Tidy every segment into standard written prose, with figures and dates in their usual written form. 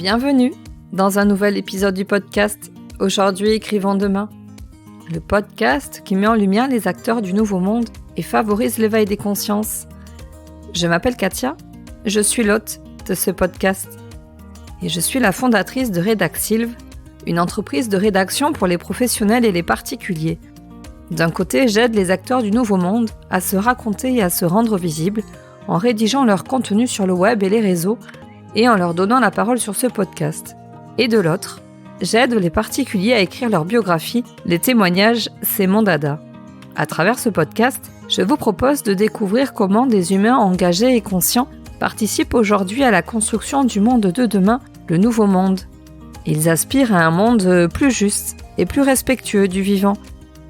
Bienvenue dans un nouvel épisode du podcast « Aujourd'hui, écrivons demain ». Le podcast qui met en lumière les acteurs du nouveau monde et favorise l'éveil des consciences. Je m'appelle Katia, je suis l'hôte de ce podcast. Et je suis la fondatrice de Redaxilv, une entreprise de rédaction pour les professionnels et les particuliers. D'un côté, j'aide les acteurs du nouveau monde à se raconter et à se rendre visibles en rédigeant leur contenu sur le web et les réseaux et en leur donnant la parole sur ce podcast. Et de l'autre, j'aide les particuliers à écrire leur biographie. Les témoignages, c'est mon dada. À travers ce podcast, je vous propose de découvrir comment des humains engagés et conscients participent aujourd'hui à la construction du monde de demain, le nouveau monde. Ils aspirent à un monde plus juste et plus respectueux du vivant.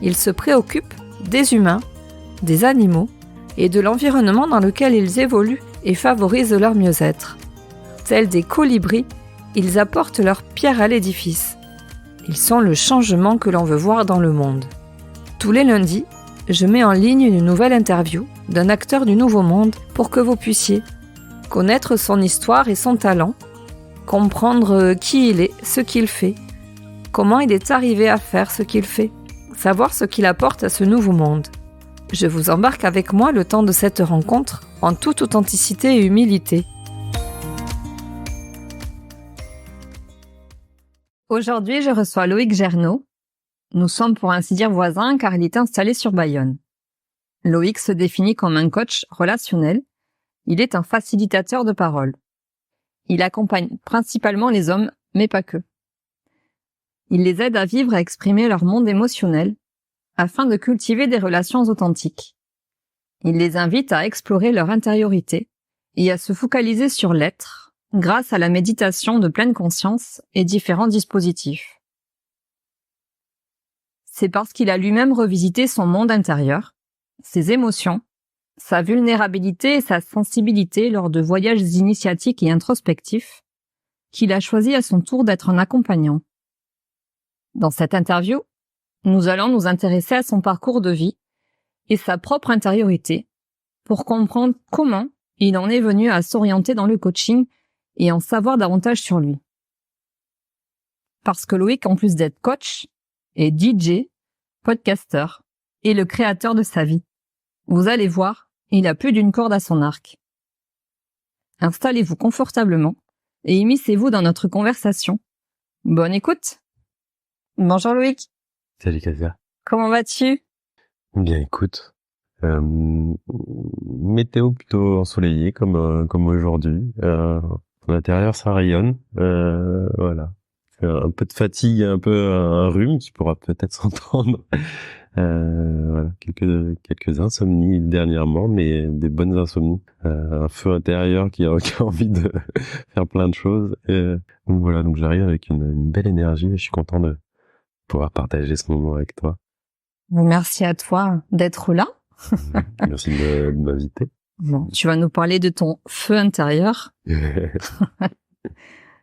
Ils se préoccupent des humains, des animaux et de l'environnement dans lequel ils évoluent et favorisent leur mieux-être. Tels des colibris, ils apportent leur pierre à l'édifice. Ils sont le changement que l'on veut voir dans le monde. Tous les lundis, je mets en ligne une nouvelle interview d'un acteur du nouveau monde pour que vous puissiez connaître son histoire et son talent, comprendre qui il est, ce qu'il fait, comment il est arrivé à faire ce qu'il fait, savoir ce qu'il apporte à ce nouveau monde. Je vous embarque avec moi le temps de cette rencontre en toute authenticité et humilité. Aujourd'hui, je reçois Loïc Gernot. Nous sommes pour ainsi dire voisins car il est installé sur Bayonne. Loïc se définit comme un coach relationnel. Il est un facilitateur de parole. Il accompagne principalement les hommes, mais pas que. Il les aide à vivre et à exprimer leur monde émotionnel afin de cultiver des relations authentiques. Il les invite à explorer leur intériorité et à se focaliser sur l'être grâce à la méditation de pleine conscience et différents dispositifs. C'est parce qu'il a lui-même revisité son monde intérieur, ses émotions, sa vulnérabilité et sa sensibilité lors de voyages initiatiques et introspectifs, qu'il a choisi à son tour d'être un accompagnant. Dans cette interview, nous allons nous intéresser à son parcours de vie et sa propre intériorité pour comprendre comment il en est venu à s'orienter dans le coaching et en savoir davantage sur lui. Parce que Loïc, en plus d'être coach, est DJ, podcasteur et le créateur de sa vie. Vous allez voir, il a plus d'une corde à son arc. Installez-vous confortablement et immiscez-vous dans notre conversation. Bonne écoute. Bonjour Loïc. Salut Katia. Comment vas-tu? Bien, écoute. Météo plutôt ensoleillée comme aujourd'hui. En intérieur, ça rayonne. Voilà. Un peu de fatigue, un peu un rhume qui pourra peut-être s'entendre. Voilà, quelques insomnies dernièrement, mais des bonnes insomnies. Un feu intérieur qui a envie de faire plein de choses. Donc voilà, donc j'arrive avec une belle énergie et je suis content de pouvoir partager ce moment avec toi. Merci à toi d'être là. Merci de m'inviter. Bon, tu vas nous parler de ton feu intérieur.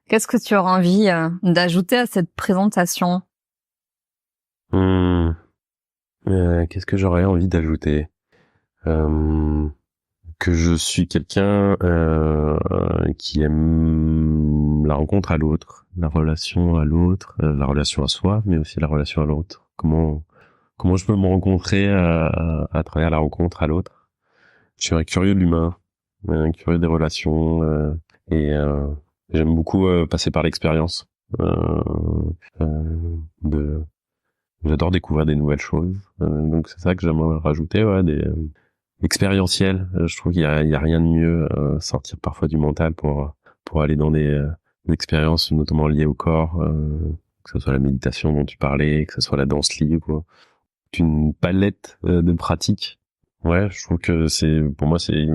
Qu'est-ce que tu auras envie d'ajouter à cette présentation? Qu'est-ce que j'aurais envie d'ajouter? Que je suis quelqu'un qui aime la rencontre à l'autre, la relation à l'autre, la relation à soi, mais aussi la relation à l'autre. Comment je peux me rencontrer à travers la rencontre à l'autre. Je suis un curieux de l'humain, un curieux des relations, et j'aime beaucoup passer par l'expérience. J'adore découvrir des nouvelles choses. Donc c'est ça que j'aimerais rajouter, ouais, des expérientiels. Je trouve qu'il y a rien de mieux, sortir parfois du mental pour aller dans des expériences notamment liées au corps, que ce soit la méditation dont tu parlais, que ce soit la danse libre, une palette de pratiques. Ouais, je trouve que pour moi c'est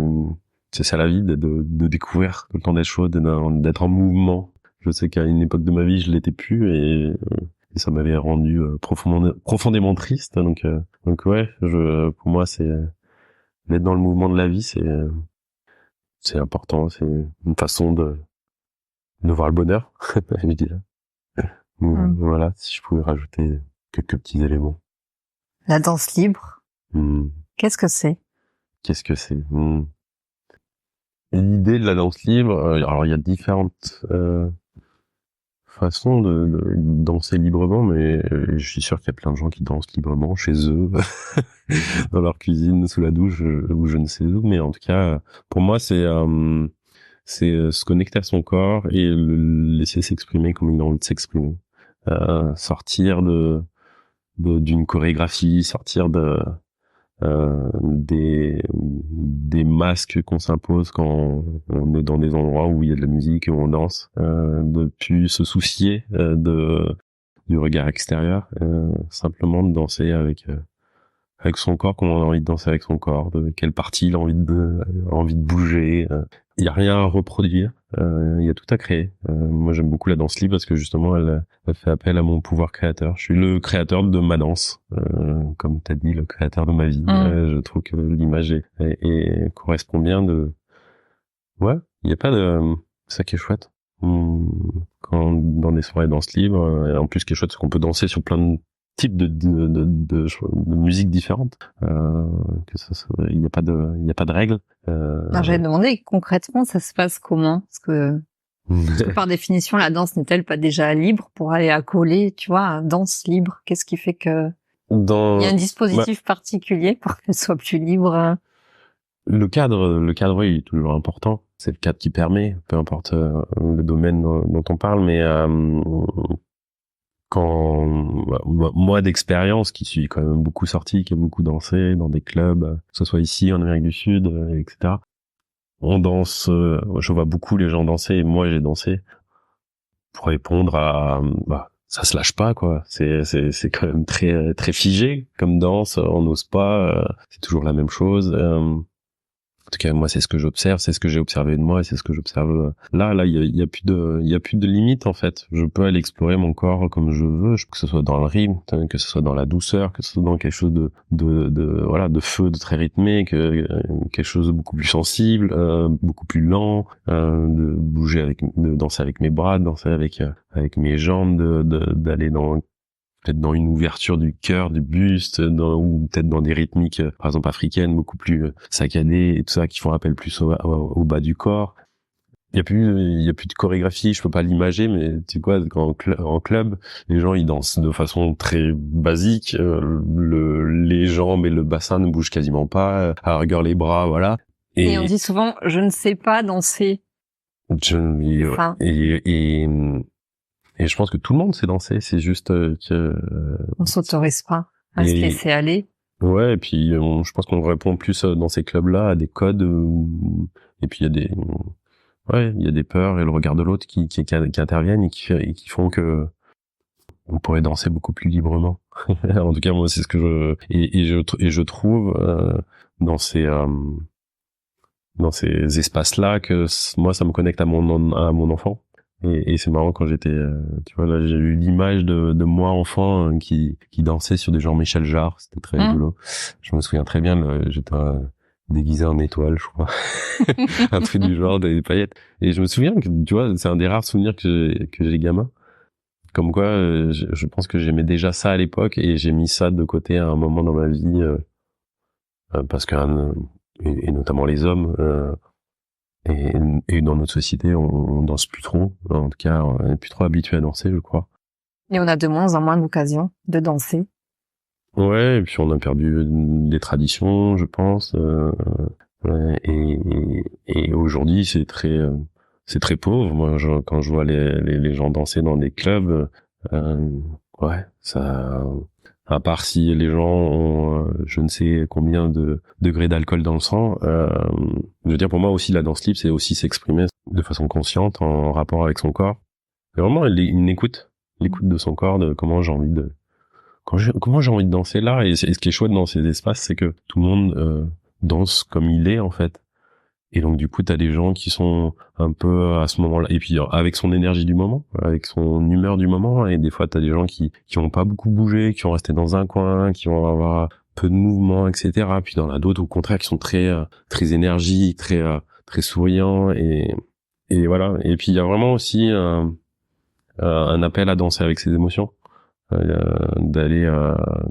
ça la vie, de découvrir tout le temps des choses, d'être en mouvement. Je sais qu'à une époque de ma vie je l'étais plus et ça m'avait rendu profondément triste. Donc ouais, pour moi c'est d'être dans le mouvement de la vie, c'est important, c'est une façon de voir le bonheur, je dirais. Voilà, si je pouvais rajouter quelques petits éléments. La danse libre. Qu'est-ce que c'est? L'idée de la danse libre, alors il y a différentes façon de danser librement, mais je suis sûr qu'il y a plein de gens qui dansent librement chez eux, dans leur cuisine, sous la douche, ou je ne sais où. Mais en tout cas, pour moi, c'est se connecter à son corps et le laisser s'exprimer comme il a envie de s'exprimer. Sortir d'une chorégraphie, sortir des masques qu'on s'impose quand on est dans des endroits où il y a de la musique et où on danse, de plus se soucier du regard extérieur, simplement de danser avec son corps, comme on a envie de danser avec son corps, de quelle partie il a envie de bouger. Il y a rien à reproduire, il y a tout à créer. Moi, j'aime beaucoup la danse libre parce que justement, elle fait appel à mon pouvoir créateur. Je suis le créateur de ma danse, comme t'as dit, le créateur de ma vie. Je trouve que l'image correspond bien ouais, il y a pas de, c'est ça qui est chouette. Quand dans des soirées danse libre, et en plus, ce qui est chouette, c'est qu'on peut danser sur plein de types de musique différentes, il y a pas de règles. Alors, j'avais demandé concrètement, ça se passe comment? Parce que par définition, la danse n'est-elle pas déjà libre pour aller accoler, tu vois, à danse libre? Qu'est-ce qui fait que il y a un dispositif particulier pour qu'elle soit plus libre? Le cadre, oui, il est toujours important. C'est le cadre qui permet, peu importe le domaine dont on parle, mais moi d'expérience, qui suis quand même beaucoup sorti, qui a beaucoup dansé dans des clubs, que ce soit ici en Amérique du Sud, etc. On danse, je vois beaucoup les gens danser, et moi j'ai dansé pour répondre à, ça se lâche pas, quoi. C'est quand même très très figé comme danse, on n'ose pas, c'est toujours la même chose. En tout cas, moi, c'est ce que j'observe, c'est ce que j'ai observé de moi, et c'est ce que j'observe là. Il y a plus de limite, en fait. Je peux aller explorer mon corps comme je veux, que ce soit dans le rythme, que ce soit dans la douceur, que ce soit dans quelque chose de feu, de très rythmé, quelque chose de beaucoup plus sensible, beaucoup plus lent, de danser avec mes bras, de danser avec mes jambes, d'aller peut-être dans une ouverture du cœur, du buste, ou peut-être dans des rythmiques, par exemple africaines, beaucoup plus saccadées et tout ça, qui font appel plus au bas du corps. Il y a plus de chorégraphie, je peux pas l'imager, mais tu sais quoi, en club, les gens ils dansent de façon très basique, les jambes et le bassin ne bougent quasiment pas, à la rigueur les bras, voilà. Et on dit souvent, je ne sais pas danser. Et je pense que tout le monde sait danser, c'est juste que on s'autorise pas à se laisser aller. Ouais, et puis je pense qu'on répond plus dans ces clubs-là à des codes, et puis il y a des peurs et le regard de l'autre qui interviennent et qui font que on pourrait danser beaucoup plus librement. En tout cas, moi, c'est ce que je trouve dans ces espaces-là que moi, ça me connecte à mon enfant. Et c'est marrant, quand j'étais, tu vois, là, j'ai eu l'image de moi enfant qui dansait sur des Jean-Michel Jarre. C'était très rigolo. Je me souviens très bien, j'étais déguisé en étoile, je crois. Un truc du genre, des paillettes. Et je me souviens que, tu vois, c'est un des rares souvenirs que j'ai gamin. Comme quoi, je pense que j'aimais déjà ça à l'époque, et j'ai mis ça de côté à un moment dans ma vie, parce que, et notamment les hommes, et dans notre société, on danse plus trop. En tout cas, on est plus trop habitué à danser, je crois. Et on a de moins en moins d'occasions de danser. Ouais, et puis on a perdu des traditions, je pense. Et aujourd'hui, c'est très pauvre. Moi, quand je vois les gens danser dans des clubs, ouais, ça. À part si les gens ont je ne sais combien de degrés d'alcool dans le sang, je veux dire, pour moi aussi, la danse libre, c'est aussi s'exprimer de façon consciente, en rapport avec son corps. C'est vraiment une écoute de son corps, de comment j'ai envie de danser là. Et ce qui est chouette dans ces espaces, c'est que tout le monde danse comme il est, en fait. Et donc, du coup, t'as des gens qui sont un peu à ce moment-là, et puis avec son énergie du moment, avec son humeur du moment. Et des fois, t'as des gens qui ont pas beaucoup bougé, qui vont rester dans un coin, qui vont avoir peu de mouvement, etc. Puis t'en as d'autres, au contraire, qui sont très très énergiques, très souriants, et voilà. Et puis il y a vraiment aussi un appel à danser avec ses émotions. D'aller,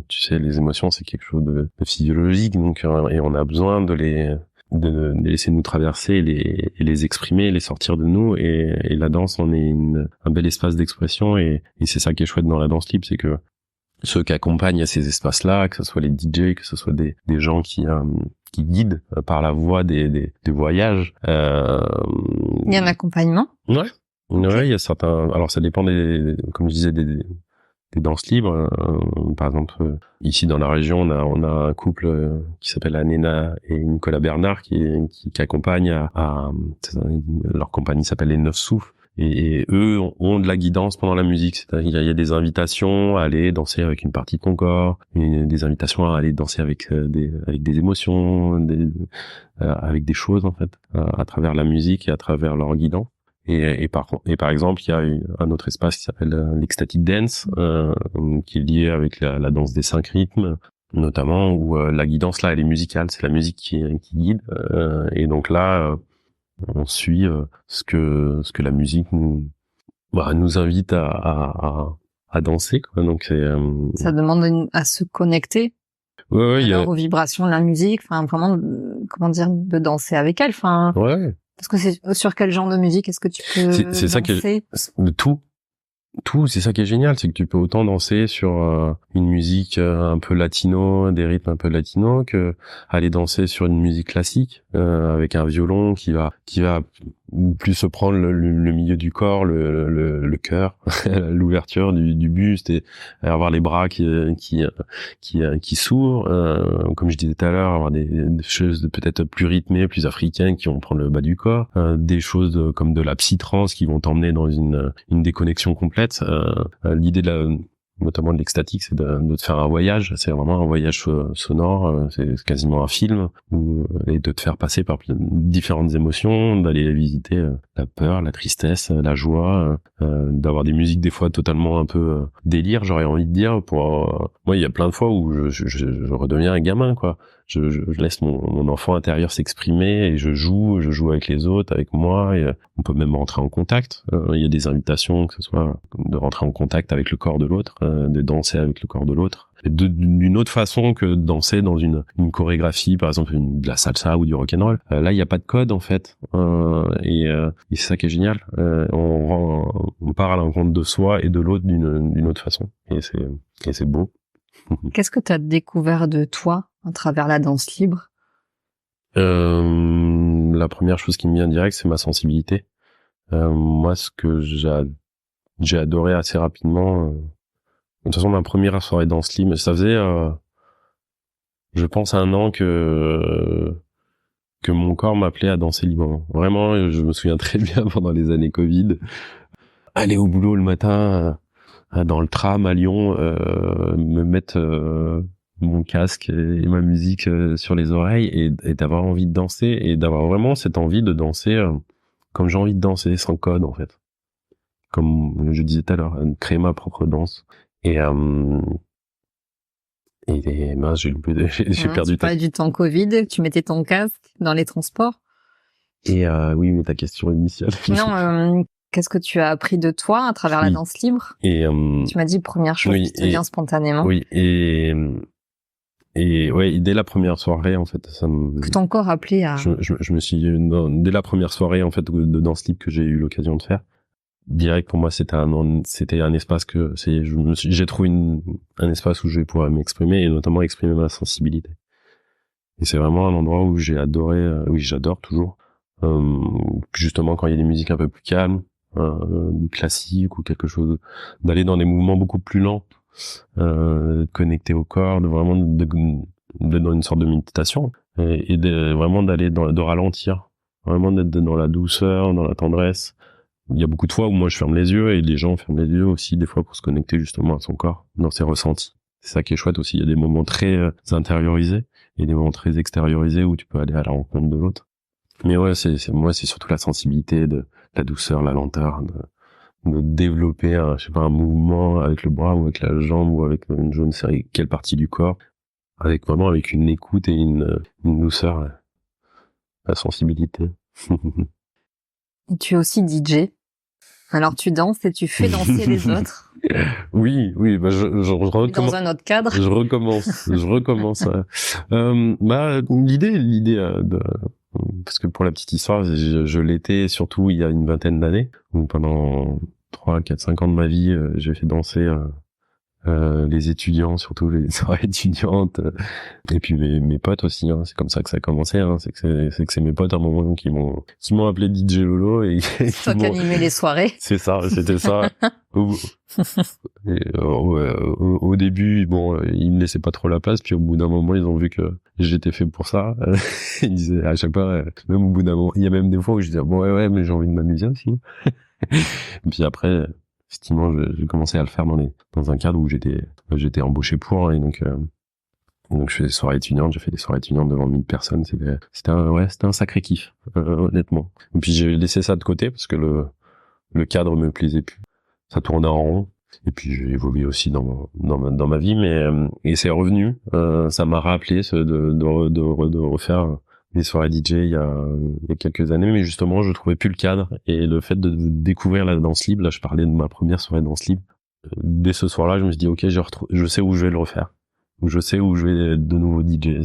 tu sais, les émotions, c'est quelque chose de physiologique, donc et on a besoin de de les laisser nous traverser et les exprimer, les sortir de nous, et la danse en est un bel espace d'expression, et c'est ça qui est chouette dans la danse libre, c'est que ceux qui accompagnent à ces espaces-là, que ce soit les DJ, que ce soit des gens qui guident par la voie des voyages. Il y a un accompagnement. Ouais. Ouais, il y a certains. Alors ça dépend comme je disais, des danses libres. Par exemple, ici dans la région, on a un couple qui s'appelle Anena et Nicolas Bernard qui accompagnent leur compagnie s'appelle les 9 Souffles. Et eux ont de la guidance pendant la musique, c'est-à-dire il y a des invitations à aller danser avec une partie de ton corps, des invitations à aller danser avec des émotions, avec des choses en fait, à travers la musique et à travers leur guidance. Et par exemple, il y a un autre espace qui s'appelle l'Ecstatic Dance, qui est lié avec la danse des 5 rythmes, notamment, où la guidance là elle est musicale, c'est la musique qui guide, et donc là on suit ce que la musique nous invite à danser, quoi. Donc ça demande à se connecter aux vibrations de la musique, enfin vraiment comment dire, de danser avec elle, enfin. Ouais. Parce que c'est sur quel genre de musique est-ce que tu peux danser? Ça tout, c'est ça qui est génial, c'est que tu peux autant danser sur une musique un peu latino, des rythmes un peu latino, que aller danser sur une musique classique avec un violon qui va plus se prendre le milieu du corps, le cœur, l'ouverture du buste, et avoir les bras qui s'ouvrent, comme je disais tout à l'heure, avoir des choses peut-être plus rythmées, plus africaines, qui vont prendre le bas du corps, des choses comme de la psytrance qui vont t'emmener dans une déconnexion complète. L'idée notamment de l'extatique, c'est de te faire un voyage, c'est vraiment un voyage sonore, c'est quasiment un film, et de te faire passer par différentes émotions, d'aller visiter la peur, la tristesse, la joie, d'avoir des musiques des fois totalement un peu délire, j'aurais envie de dire. Moi, il y a plein de fois où je redeviens un gamin, quoi. Je laisse mon enfant intérieur s'exprimer, et je joue avec les autres, avec moi, et on peut même rentrer en contact. Il y a des invitations, que ce soit de rentrer en contact avec le corps de l'autre, de danser avec le corps de l'autre, et d'une autre façon que danser dans une chorégraphie, par exemple de la salsa ou du rock'n'roll. Là, il n'y a pas de code en fait, et c'est ça qui est génial. On part à l'encontre de soi et de l'autre d'une autre façon, et c'est beau. Qu'est-ce que tu as découvert de toi à travers la danse libre? La première chose qui me vient direct, c'est ma sensibilité. Moi, ce que j'ai adoré assez rapidement, de toute façon, ma première soirée danse libre, ça faisait, je pense, 1 an que mon corps m'appelait à danser librement. Vraiment, je me souviens très bien pendant les années Covid, aller au boulot le matin, dans le tram à Lyon, me mettre mon casque et ma musique sur les oreilles, et d'avoir envie de danser, et d'avoir vraiment cette envie de danser comme j'ai envie de danser, sans code en fait. Comme je disais tout à l'heure, créer ma propre danse. Et mince, j'ai perdu. Tu parlais du temps Covid, tu mettais ton casque dans les transports. Et oui, mais ta question initiale. Non, qu'est-ce que tu as appris de toi à travers la danse libre? Et tu m'as dit première chose qui te vient spontanément. Oui, et ouais, dès la première soirée, en fait, que ton corps appelait à... Je me suis, dès la première soirée, en fait, de danse libre que j'ai eu l'occasion de faire, direct, pour moi, c'était un espace j'ai trouvé un espace où je vais pouvoir m'exprimer, et notamment exprimer ma sensibilité. Et c'est vraiment un endroit où j'ai adoré, oui, j'adore toujours, justement quand il y a des musiques un peu plus calmes, du classique ou quelque chose, d'aller dans des mouvements beaucoup plus lents, connecté au corps, vraiment d'être dans une sorte de méditation, et vraiment de ralentir, vraiment d'être dans la douceur, dans la tendresse. Il y a beaucoup de fois où moi je ferme les yeux, et les gens ferment les yeux aussi des fois pour se connecter justement à son corps, dans ses ressentis. C'est ça qui est chouette aussi, il y a des moments très intériorisés et des moments très extériorisés où tu peux aller à la rencontre de l'autre. Mais ouais, c'est surtout la sensibilité, de la douceur, la lenteur, de développer un mouvement avec le bras ou avec la jambe ou avec je ne sais quelle partie du corps, avec une écoute et une douceur, la sensibilité. Et tu es aussi DJ. Alors tu danses et tu fais danser les autres. Oui, bah je recommence. Dans un autre cadre. Je recommence. L'idée parce que pour la petite histoire, je l'étais surtout il y a une vingtaine d'années, où pendant 3, 4, 5 ans de ma vie, j'ai fait danser les étudiants, surtout les soirées étudiantes, et puis mes potes aussi, hein. C'est comme ça que ça a commencé, hein. C'est que c'est mes potes à un moment qui m'ont appelé DJ Lolo et C'est toi qui animais les soirées. C'est ça, c'était ça. Au début, bon, ils me laissaient pas trop la place, puis au bout d'un moment, ils ont vu que j'étais fait pour ça. Ils disaient à chaque fois, même au bout d'un moment, il y a même des fois où je disais bon ouais, mais j'ai envie de m'amuser aussi. Et puis après, effectivement, j'ai commencé à le faire dans un cadre où j'étais embauché pour, et donc je fais des soirées étudiantes, j'ai fait des soirées étudiantes devant 1000 personnes, c'était un sacré kiff, honnêtement. Et puis j'ai laissé ça de côté parce que le cadre me plaisait plus. Ça tournait en rond. Et puis j'ai évolué aussi dans ma vie, mais et c'est revenu. Ça m'a rappelé de refaire des soirées DJ il y a quelques années, mais justement je trouvais plus le cadre, et le fait de découvrir la danse libre. Là, je parlais de ma première soirée danse libre. Dès ce soir-là, je me suis dit ok, je sais où je vais le refaire. Je sais où je vais de nouveau DJ.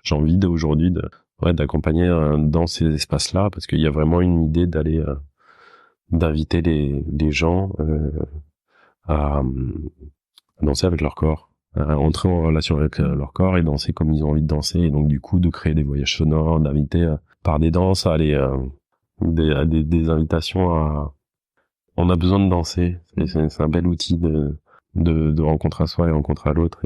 J'ai envie aujourd'hui d'accompagner dans ces espaces-là, parce qu'il y a vraiment une idée d'inviter les gens à danser avec leur corps, à entrer en relation avec leur corps et danser comme ils ont envie de danser, et donc du coup de créer des voyages sonores, d'inviter par des danses à aller des invitations à on a besoin de danser. C'est un bel outil de rencontre à soi et rencontre à l'autre,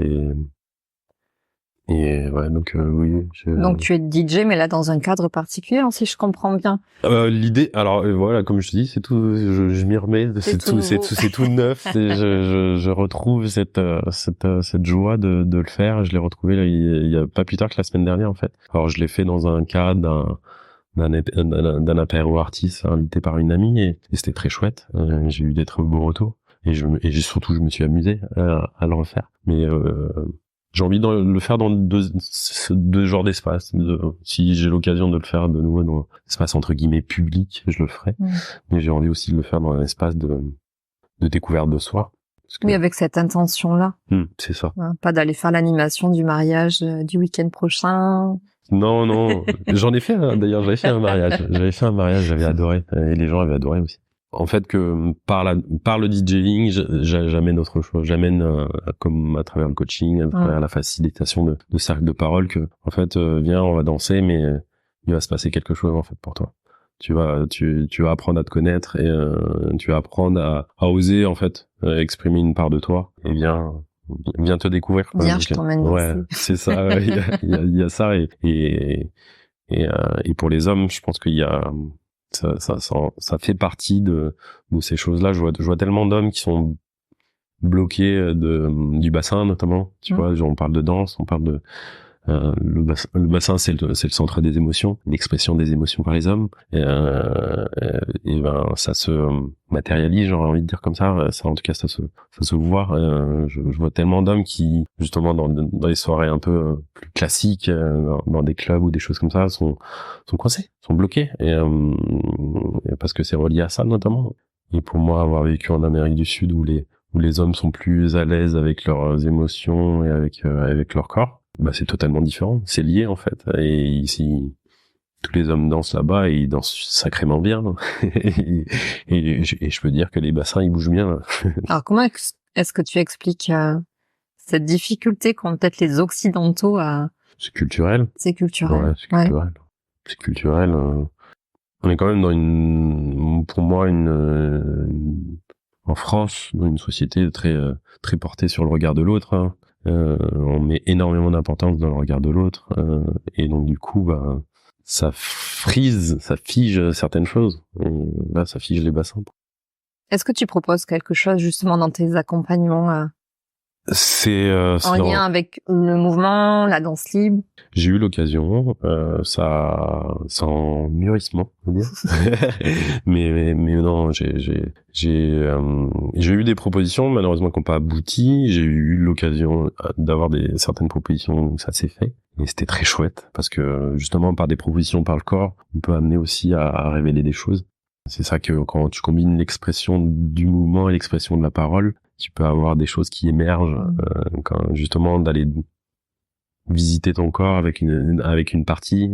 et ouais, donc oui. Donc tu es DJ, mais là dans un cadre particulier, hein, si je comprends bien. L'idée, alors voilà, comme je te dis, c'est tout. Je m'y remets. C'est tout neuf. Je retrouve cette joie de le faire. Je l'ai retrouvé là, il y a pas plus tard que la semaine dernière en fait. Alors je l'ai fait dans un cadre d'un apéro artiste invité par une amie, et c'était très chouette. J'ai eu des très beaux retours, et surtout je me suis amusé à le refaire. Mais j'ai envie de le faire dans deux genres d'espace. Si j'ai l'occasion de le faire de nouveau dans l'espace entre guillemets public, je le ferai. Mais j'ai envie aussi de le faire dans un espace de découverte de soi. Oui, avec cette intention-là. C'est ça. Hein, pas d'aller faire l'animation du mariage du week-end prochain. Non. J'en ai fait, d'ailleurs, j'avais fait un mariage, j'avais adoré. Et les gens avaient adoré aussi. En fait, que par le DJing, j'amène autre chose. J'amène, comme à travers le coaching, à travers la facilitation de cercle de parole, que, en fait, viens, on va danser, mais il va se passer quelque chose, en fait, pour toi. Tu vas apprendre à te connaître, et tu vas apprendre à oser, en fait, exprimer une part de toi, et viens te découvrir. Viens, je t'emmène danser. Ouais, c'est ça. Il y a ça, et pour les hommes, je pense qu'il y a ça fait partie de ces choses-là. Je vois tellement d'hommes qui sont bloqués du bassin, notamment. Tu vois, on parle de danse, on parle de le bassin, c'est le centre des émotions, l'expression des émotions par les hommes. Et ben ça se matérialise, j'aurais envie de dire comme ça. Ça, en tout cas, ça se voit. Je vois tellement d'hommes qui, justement, dans les soirées un peu plus classiques, dans des clubs ou des choses comme ça, sont coincés, sont bloqués, et parce que c'est relié à ça notamment. Et pour moi, avoir vécu en Amérique du Sud, où les hommes sont plus à l'aise avec leurs émotions et avec leur corps, bah c'est totalement différent, c'est lié en fait. Et ici, tous les hommes dansent là-bas, et ils dansent sacrément bien. et je peux dire que les bassins, ils bougent bien. Alors comment est-ce que tu expliques cette difficulté qu'ont peut-être les Occidentaux à... C'est culturel. C'est culturel. Ouais, c'est culturel. Ouais. C'est culturel. On est quand même pour moi, en France, dans une société très très portée sur le regard de l'autre. Hein. On met énormément d'importance dans le regard de l'autre, et donc du coup, bah, ça fige certaines choses. Et là, ça fige les bassins. Est-ce que tu proposes quelque chose justement dans tes accompagnements c'est en lien avec le mouvement, la danse libre? J'ai eu l'occasion, ça en mûrissement, on va dire. mais non, j'ai eu des propositions, malheureusement, qui n'ont pas abouti. J'ai eu l'occasion d'avoir certaines propositions où ça s'est fait, et c'était très chouette, parce que justement, par des propositions par le corps, on peut amener aussi à révéler des choses. C'est ça, que quand tu combines l'expression du mouvement et l'expression de la parole, tu peux avoir des choses qui émergent, quand justement d'aller visiter ton corps avec une partie.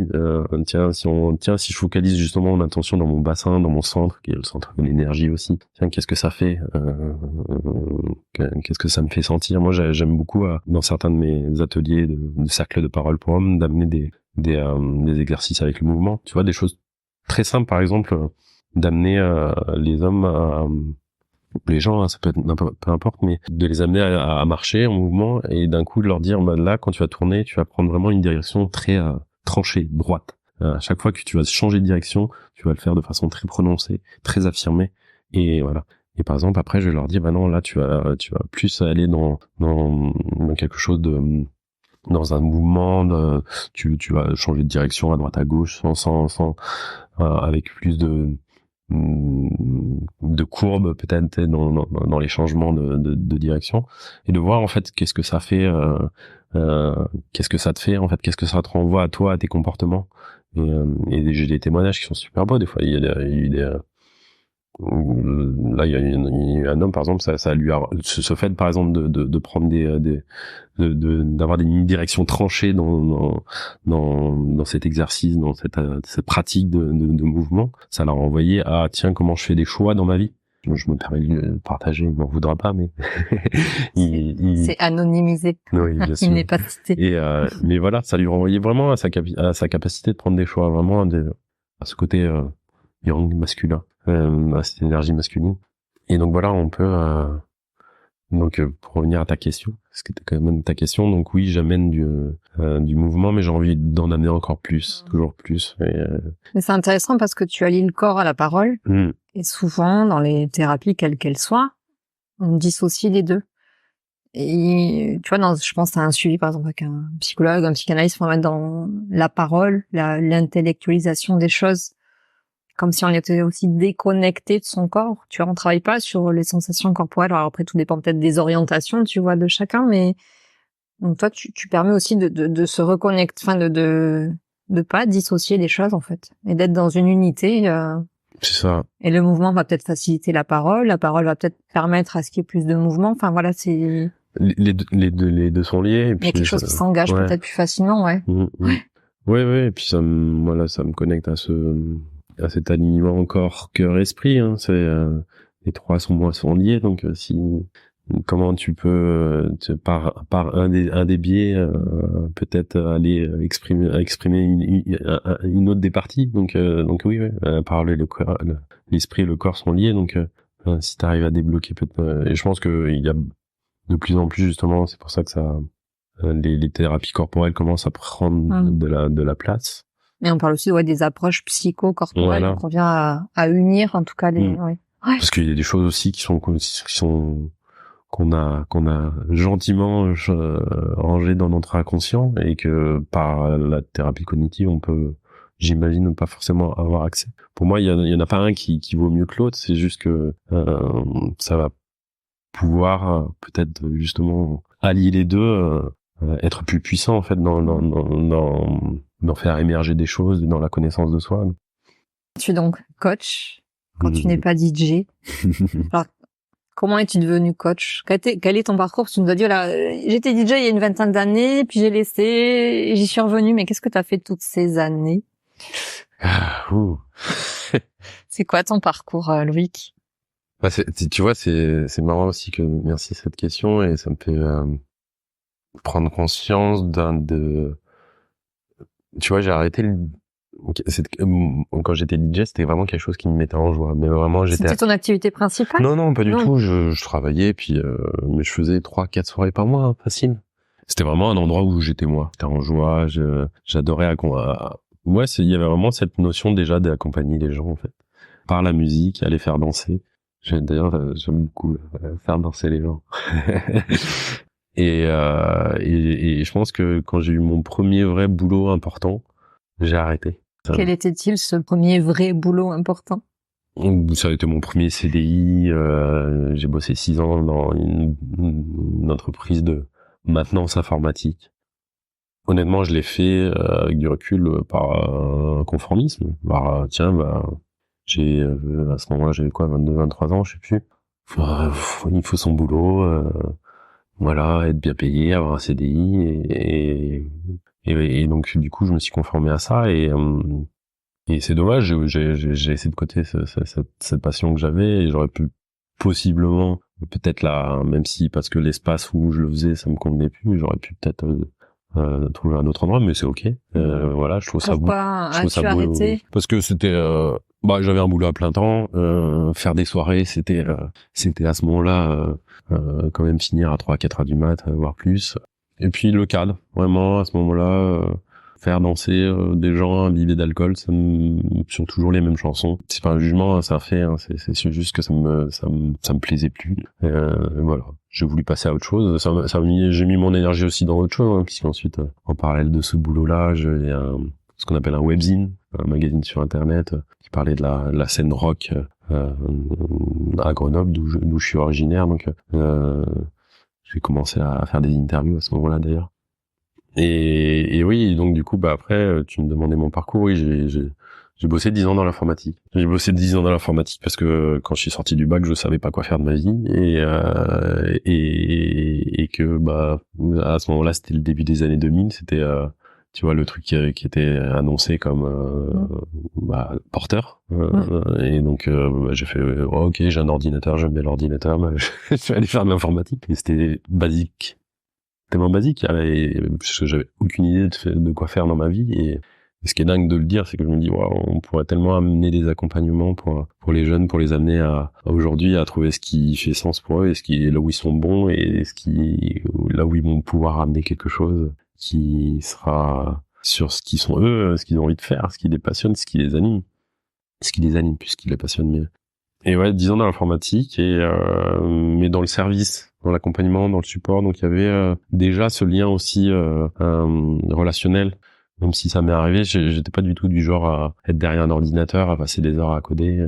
Si je focalise justement mon attention dans mon bassin, dans mon centre, qui est le centre de l'énergie aussi. Tiens, qu'est-ce que ça fait qu'est-ce que ça me fait sentir? Moi, j'aime beaucoup dans certains de mes ateliers de cercle de parole pour hommes d'amener des exercices avec le mouvement. Tu vois, des choses très simples, par exemple, d'amener les hommes les gens, hein, ça peut être peu importe, mais de les amener à marcher en mouvement et d'un coup de leur dire, bah, là, quand tu vas tourner, tu vas prendre vraiment une direction très tranchée, droite. À chaque fois que tu vas changer de direction, tu vas le faire de façon très prononcée, très affirmée, et voilà. Et par exemple, après, je vais leur dire, bah non, là, tu vas plus aller dans quelque chose dans un mouvement, tu vas changer de direction à droite à gauche sans avec plus de courbes peut-être dans les changements de direction, et de voir en fait qu'est-ce que ça fait, qu'est-ce que ça te fait en fait, qu'est-ce que ça te renvoie à toi, à tes comportements. Et j'ai des témoignages qui sont super beaux. Des fois il y a là il y a eu un homme par exemple, ça lui a ce fait par exemple de prendre d'avoir des directions tranchées dans cet exercice, dans cette pratique de mouvement, ça l'a renvoyé à tiens, comment je fais des choix dans ma vie. Je me permets de le partager, il m'en voudra pas, mais c'est anonymisé. Oui, bien sûr. Il n'est pas cité. Mais voilà, ça lui renvoyait vraiment à sa capacité de prendre des choix, vraiment à ce côté yang masculin, à cette énergie masculine. Et donc voilà, on peut donc pour revenir à ta question, parce que c'était quand même ta question, donc oui, j'amène du mouvement, mais j'ai envie d'en amener encore plus, toujours plus. Mais c'est intéressant parce que tu allies le corps à la parole, et souvent dans les thérapies quelles qu'elles soient, on dissocie les deux. Et tu vois, je pense à un suivi par exemple avec un psychologue, un psychanalyste, faut mettre dans la parole, l'intellectualisation des choses, comme si on était aussi déconnecté de son corps. Tu vois, on travaille pas sur les sensations corporelles. Alors après, tout dépend peut-être des orientations, tu vois, de chacun, mais donc toi, tu permets aussi de se reconnecter, enfin de pas dissocier les choses en fait, et d'être dans une unité. C'est ça. Et le mouvement va peut-être faciliter la parole va peut-être permettre à ce qu'il y ait plus de mouvement. Enfin voilà, c'est les deux sont liés. Et puis, il y a quelque chose qui s'engage peut-être plus facilement, ouais. Ouais, et puis ça me connecte à cet alignement corps, cœur, esprit, hein. C'est les trois sont liés, donc comment tu peux par un des biais peut-être aller exprimer une autre des parties, donc oui, parler, le cœur, l'esprit et le corps sont liés, donc si tu arrives à débloquer et je pense que il y a de plus en plus, justement, c'est pour ça que les thérapies corporelles commencent à prendre de la place. Mais on parle aussi des approches psycho-corporelles, voilà. On vient à unir en tout cas les. Ouais. Parce qu'il y a des choses aussi qu'on a gentiment rangées dans notre inconscient, et que par la thérapie cognitive on peut, j'imagine, ne pas forcément avoir accès. Pour moi, il y en a pas un qui vaut mieux que l'autre. C'est juste que ça va pouvoir peut-être justement allier les deux, être plus puissant en fait d'en faire émerger des choses dans la connaissance de soi. Tu es donc coach quand tu n'es pas DJ. Alors, comment es-tu devenu coach? Quel est ton parcours? Tu nous as dit, j'étais DJ il y a une 20aine d'années, puis j'ai laissé, j'y suis revenu, mais qu'est-ce que tu as fait toutes ces années? C'est quoi ton parcours, Loïc? Tu vois, c'est marrant aussi merci cette question, et ça me fait prendre conscience tu vois, j'ai arrêté quand j'étais DJ, c'était vraiment quelque chose qui me mettait en joie, mais vraiment c'était ton activité principale? Non, pas du tout. Je travaillais, puis mais je faisais 3-4 soirées par mois, facile. C'était vraiment un endroit où j'étais moi, j'étais en joie, j'adorais il y avait vraiment cette notion déjà d'accompagner les gens en fait, par la musique, aller faire danser. D'ailleurs, j'aime beaucoup faire danser les gens. Et je pense que quand j'ai eu mon premier vrai boulot important, j'ai arrêté. Quel était-il, ce premier vrai boulot important? Ça a été mon premier CDI. J'ai bossé 6 ans dans une entreprise de maintenance informatique. Honnêtement, je l'ai fait avec du recul par conformisme. À ce moment-là, j'avais 22-23 ans, je sais plus. Il faut son boulot, voilà, être bien payé, avoir un CDI, et et donc du coup je me suis conformé à ça et c'est dommage, j'ai laissé de côté cette passion que j'avais et j'aurais pu possiblement peut-être là, même si parce que l'espace où je le faisais ça me convenait plus, j'aurais pu peut-être trouver un autre endroit, mais c'est ok. Voilà, je trouve ça beau. Pourquoi as-tu arrêté? Parce que c'était j'avais un boulot à plein temps, faire des soirées, c'était à ce moment-là quand même finir à 3-4 heures du mat, voire plus. Et puis le cadre, vraiment à ce moment-là, faire danser des gens imbibés d'alcool, sur toujours les mêmes chansons. C'est pas un jugement, hein, c'est un fait, hein, c'est juste que ça me plaisait plus. Voilà, j'ai voulu passer à autre chose. J'ai mis mon énergie aussi dans autre chose, hein, puisqu'ensuite, en parallèle de ce boulot-là, j'ai ce qu'on appelle un webzine, un magazine sur internet qui parlait de la scène rock à Grenoble, d'où je suis originaire. Donc j'ai commencé à faire des interviews à ce moment-là d'ailleurs. Et oui, donc du coup, après, tu me demandais mon parcours. Oui, j'ai bossé 10 ans dans l'informatique. J'ai bossé 10 ans dans l'informatique parce que quand je suis sorti du bac, je savais pas quoi faire de ma vie et que à ce moment-là, c'était le début des années 2000. C'était tu vois le truc qui était annoncé comme porteur. Et donc j'ai fait ok, j'ai un ordinateur, j'aime bien l'ordinateur, je vais aller faire de l'informatique. Et c'était basique. Tellement basique, parce que j'avais aucune idée de quoi faire dans ma vie, et ce qui est dingue de le dire, c'est que je me dis on pourrait tellement amener des accompagnements pour les jeunes, pour les amener à aujourd'hui à trouver ce qui fait sens pour eux, et ce qui est là où ils sont bons, et là où ils vont pouvoir amener quelque chose qui sera sur ce qu'ils sont eux, ce qu'ils ont envie de faire, ce qui les passionne, ce qui les anime plus ce qui les passionne mieux. Et ouais, 10 ans dans l'informatique, mais dans le service, dans l'accompagnement, dans le support. Donc il y avait déjà ce lien aussi relationnel. Même si ça m'est arrivé, j'étais pas du tout du genre à être derrière un ordinateur, à passer des heures à coder.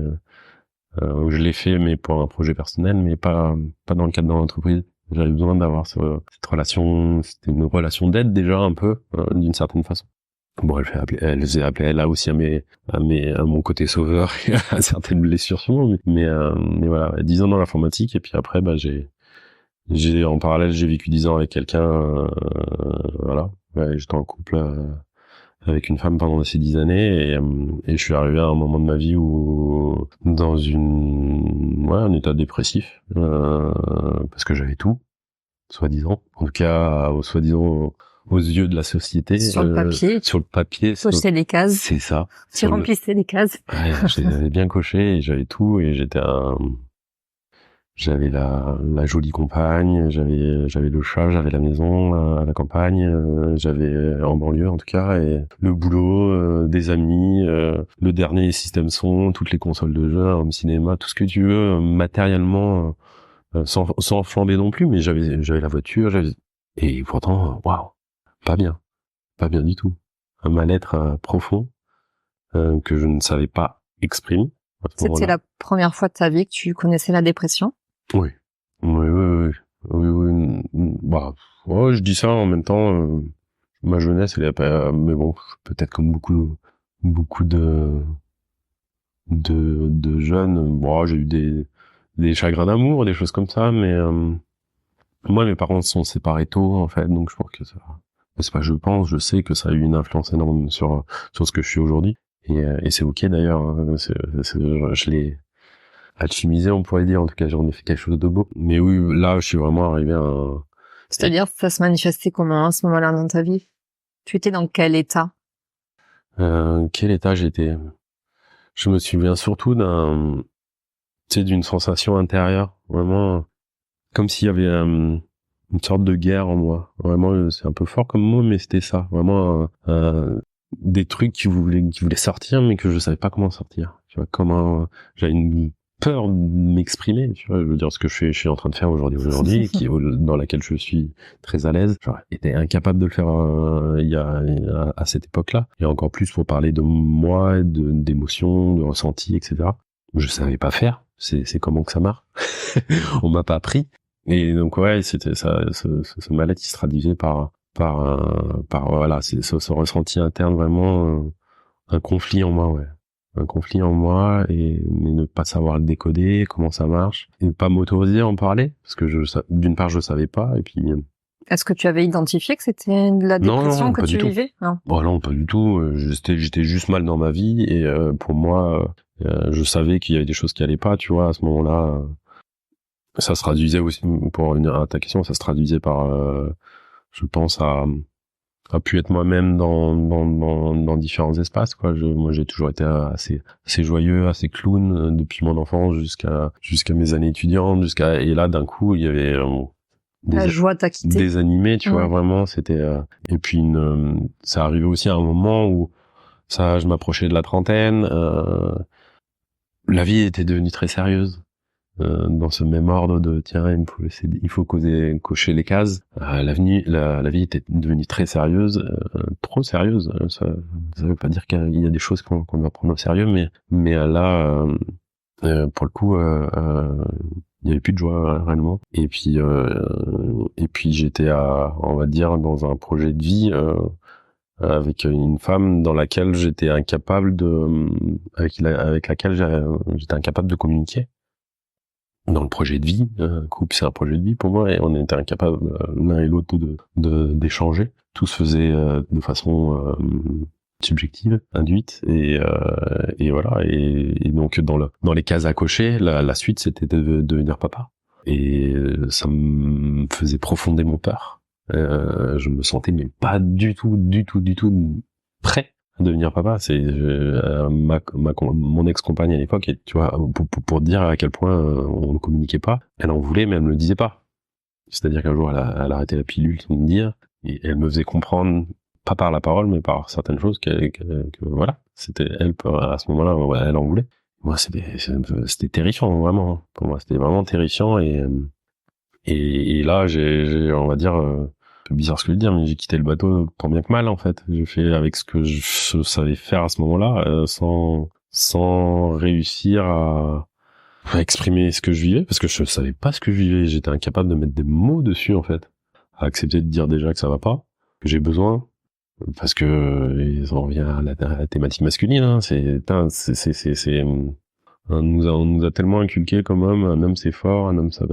Je l'ai fait, mais pour un projet personnel, mais pas dans le cadre de l'entreprise. J'avais besoin d'avoir cette relation. C'était une relation d'aide déjà un peu, d'une certaine façon. Bon, elle faisait appeler elle a aussi à mon côté sauveur et à certaines blessures sûrement, mais voilà, 10 ans dans l'informatique, et puis après, en parallèle, j'ai vécu 10 ans avec quelqu'un, voilà. Ouais, j'étais en couple avec une femme pendant ces 10 années, et je suis arrivé à un moment de ma vie où, dans un état dépressif, parce que j'avais tout, soi-disant. En tout cas, soi-disant, aux yeux de la société. Sur le papier. Cocher les cases. C'est ça. Tu remplissais les cases. Ouais, je les avais bien cochées, et j'avais tout, et j'avais la jolie compagne, j'avais le chat, j'avais la maison à la campagne, j'avais en banlieue en tout cas, et le boulot, des amis, le dernier système son, toutes les consoles de jeux, home cinéma, tout ce que tu veux, matériellement, sans flamber non plus, mais j'avais la voiture, et pourtant, waouh, pas bien du tout. Un mal-être profond que je ne savais pas exprimer. C'était la première fois de ta vie que tu connaissais la dépression? Oui. Je dis ça en même temps. Ma jeunesse, elle est pas. Mais bon, peut-être comme beaucoup de jeunes. Bon, j'ai eu des chagrins d'amour, des choses comme ça, mais moi, mes parents se sont séparés tôt, en fait, donc je pense que ça. C'est pas, je sais que ça a eu une influence énorme sur ce que je suis aujourd'hui, et c'est ok d'ailleurs. Hein, je l'ai alchimisé, on pourrait dire. En tout cas, j'en ai fait quelque chose de beau. Mais oui, là, je suis vraiment arrivé à un... C'est-à-dire, ça se manifestait comment à ce moment-là dans ta vie? Tu étais dans quel état? Quel état j'étais? Je me souviens surtout d'une sensation intérieure, vraiment, comme s'il y avait une sorte de guerre en moi. Vraiment, c'est un peu fort comme mot, mais c'était ça. Vraiment, des trucs qui voulaient sortir, mais que je savais pas comment sortir. Tu vois, comment j'avais une peur de m'exprimer, tu vois, je veux dire, ce que je suis en train de faire aujourd'hui, dans laquelle je suis très à l'aise. J'aurais été incapable de le faire à cette époque-là, et encore plus pour parler de moi, d'émotions, de ressentis, etc. Je savais pas faire. C'est comment que ça marche. On m'a pas appris. Et donc ouais, c'était ça, ce mal-être qui se traduisait par voilà, c'est ce ressenti interne, vraiment un conflit en moi, ouais. Un conflit en moi, mais ne pas savoir le décoder, comment ça marche, et ne pas m'autoriser à en parler, parce que d'une part je savais pas, et puis Est-ce que tu avais identifié que c'était de la dépression non, que pas tu du tout. vivais? Non. Bon, non, pas du tout. J'étais juste mal dans ma vie et pour moi, je savais qu'il y avait des choses qui allaient pas, tu vois, à ce moment-là. Ça se traduisait aussi, pour revenir à ta question, ça se traduisait par, je pense, à pu être moi-même dans différents espaces, quoi. Moi, j'ai toujours été assez joyeux, assez clown depuis mon enfance jusqu'à mes années étudiantes, et là, d'un coup, il y avait La joie t'a quitté. des animés, tu vois, vraiment, c'était, et puis ça arrivait aussi à un moment où je m'approchais de la trentaine, la vie était devenue très sérieuse. Dans ce même ordre de tiens, il faut cocher les cases. La vie était devenue très sérieuse, trop sérieuse. Ça veut pas dire qu'il y a des choses qu'on doit prendre au sérieux, mais là, pour le coup, il y avait plus de joie réellement. Et puis j'étais on va dire, dans un projet de vie avec une femme dans laquelle j'étais incapable avec laquelle j'étais incapable de communiquer. Dans le projet de vie, couple c'est un projet de vie pour moi et on était incapables l'un et l'autre d'échanger. Tout se faisait de façon subjective, induite et voilà et donc dans les cases à cocher, la suite c'était de devenir papa et ça me faisait profondément peur. Je me sentais mais pas du tout prêt à devenir papa. C'est mon ex-compagne à l'époque, et tu vois, pour dire à quel point on ne communiquait pas, elle en voulait mais elle me le disait pas. C'est-à-dire qu'un jour elle a arrêté la pilule sans me dire, et elle me faisait comprendre, pas par la parole mais par certaines choses que voilà, c'était elle à ce moment-là, ouais, elle en voulait. Moi c'était terrifiant vraiment, pour moi c'était vraiment terrifiant et là j'ai on va dire peu bizarre ce que je veux dire, mais j'ai quitté le bateau tant bien que mal en fait. J'ai fait avec ce que je savais faire à ce moment-là, sans réussir à exprimer ce que je vivais, parce que je savais pas ce que je vivais. J'étais incapable de mettre des mots dessus en fait, à accepter de dire déjà que ça va pas, que j'ai besoin, parce que et on revient à la thématique masculine. Hein, on nous a tellement inculqué comme homme, un homme c'est fort, un homme ça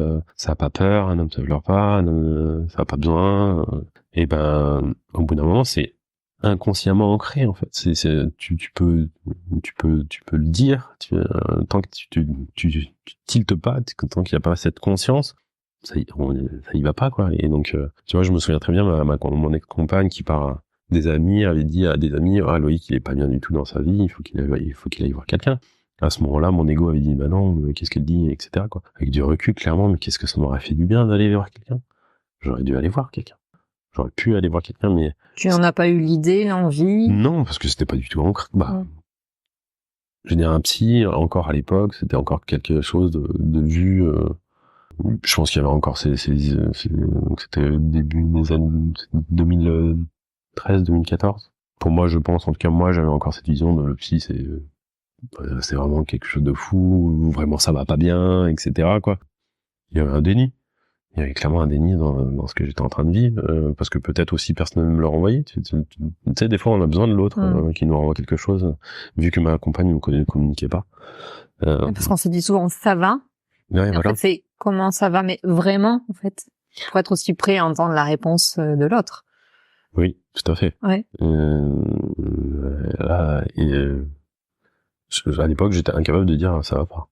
a pas peur, un homme ça pleure pas, un homme ça a pas besoin. Et ben, au bout d'un moment, c'est inconsciemment ancré en fait. Tu peux le dire, tant que tu tiltes pas, tant qu'il y a pas cette conscience, ça y va pas quoi. Et donc, tu vois, je me souviens très bien mon ex-compagne qui par des amis avait dit à des amis, ah Loïc il est pas bien du tout dans sa vie, il faut qu'il aille voir quelqu'un. À ce moment-là, mon ego avait dit, bah non, mais qu'est-ce qu'elle dit, etc., quoi. Avec du recul, clairement, mais qu'est-ce que ça m'aurait fait du bien d'aller voir quelqu'un? J'aurais dû aller voir quelqu'un. J'aurais pu aller voir quelqu'un, mais... Tu n'en as pas eu l'idée, l'envie? Non, parce que c'était pas du tout ancré. Je veux dire, un psy, encore à l'époque, c'était encore quelque chose de vu, je pense qu'il y avait encore c'était début des années 2013, 2014. Pour moi, je pense, en tout cas, moi, j'avais encore cette vision de le psy, c'est vraiment quelque chose de fou, vraiment ça va pas bien, etc., quoi. Il y avait un déni. Il y avait clairement un déni dans ce que j'étais en train de vivre, parce que peut-être aussi personne ne me le renvoyait. Tu sais, des fois on a besoin de l'autre qui nous renvoie quelque chose, vu que ma compagne ne communiquait pas. Parce qu'on se dit souvent ça va. Ouais, en voilà. fait, c'est comment ça va, mais vraiment, en fait, pour être aussi prêt à entendre la réponse de l'autre. Oui, tout à fait. Ouais. À l'époque, j'étais incapable de dire ça va pas.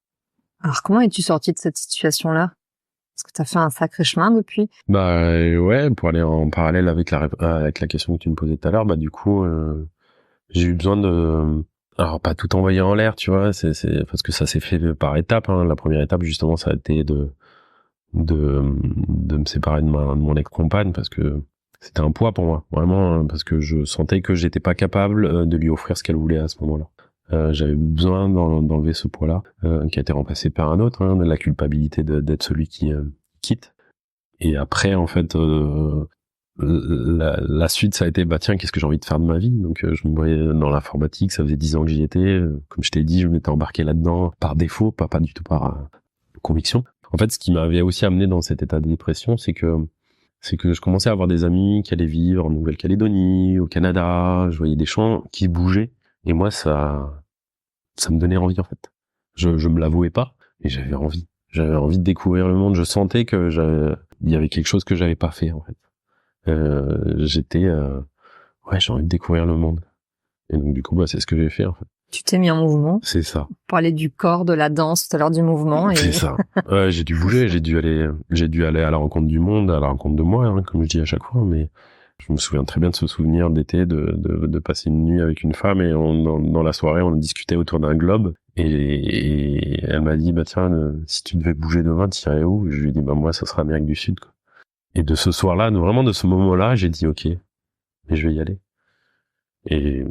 Alors, comment es-tu sorti de cette situation-là? Est-ce que tu as fait un sacré chemin depuis? Bah ouais, pour aller en parallèle avec la question que tu me posais tout à l'heure, bah du coup, j'ai eu besoin alors pas tout envoyer en l'air, tu vois, c'est parce que ça s'est fait par étapes. Hein. La première étape, justement, ça a été de me séparer de mon ex-compagne, parce que c'était un poids pour moi, vraiment, parce que je sentais que j'étais pas capable de lui offrir ce qu'elle voulait à ce moment-là. J'avais besoin d'enlever ce poids-là, qui a été remplacé par un autre, de la culpabilité d'être celui qui quitte. Et après, en fait, la suite, ça a été, bah tiens, qu'est-ce que j'ai envie de faire de ma vie? Donc, je me voyais dans l'informatique, ça faisait 10 ans que j'y étais. Comme je t'ai dit, je m'étais embarqué là-dedans par défaut, pas du tout par conviction. En fait, ce qui m'avait aussi amené dans cet état de dépression, c'est que je commençais à avoir des amis qui allaient vivre en Nouvelle-Calédonie, au Canada. Je voyais des gens qui bougeaient. Et moi, ça me donnait envie, en fait. Je me l'avouais pas, mais j'avais envie. J'avais envie de découvrir le monde. Je sentais que il y avait quelque chose que j'avais pas fait, en fait. j'étais j'ai envie de découvrir le monde. Et donc du coup c'est ce que j'ai fait en fait. Tu t'es mis en mouvement. C'est ça. On parlait du corps, de la danse, tout à l'heure du mouvement. C'est ça. Ouais, j'ai dû bouger, j'ai dû aller à la rencontre du monde, à la rencontre de moi, hein, comme je dis à chaque fois, mais je me souviens très bien de ce souvenir d'été, de passer une nuit avec une femme et dans la soirée, on discutait autour d'un globe et elle m'a dit, bah tiens, si tu devais bouger demain, tu irais où? Je lui ai dit, bah moi, ça sera Amérique du Sud, quoi. Et de ce soir-là, vraiment de ce moment-là, j'ai dit, ok, mais je vais y aller. Et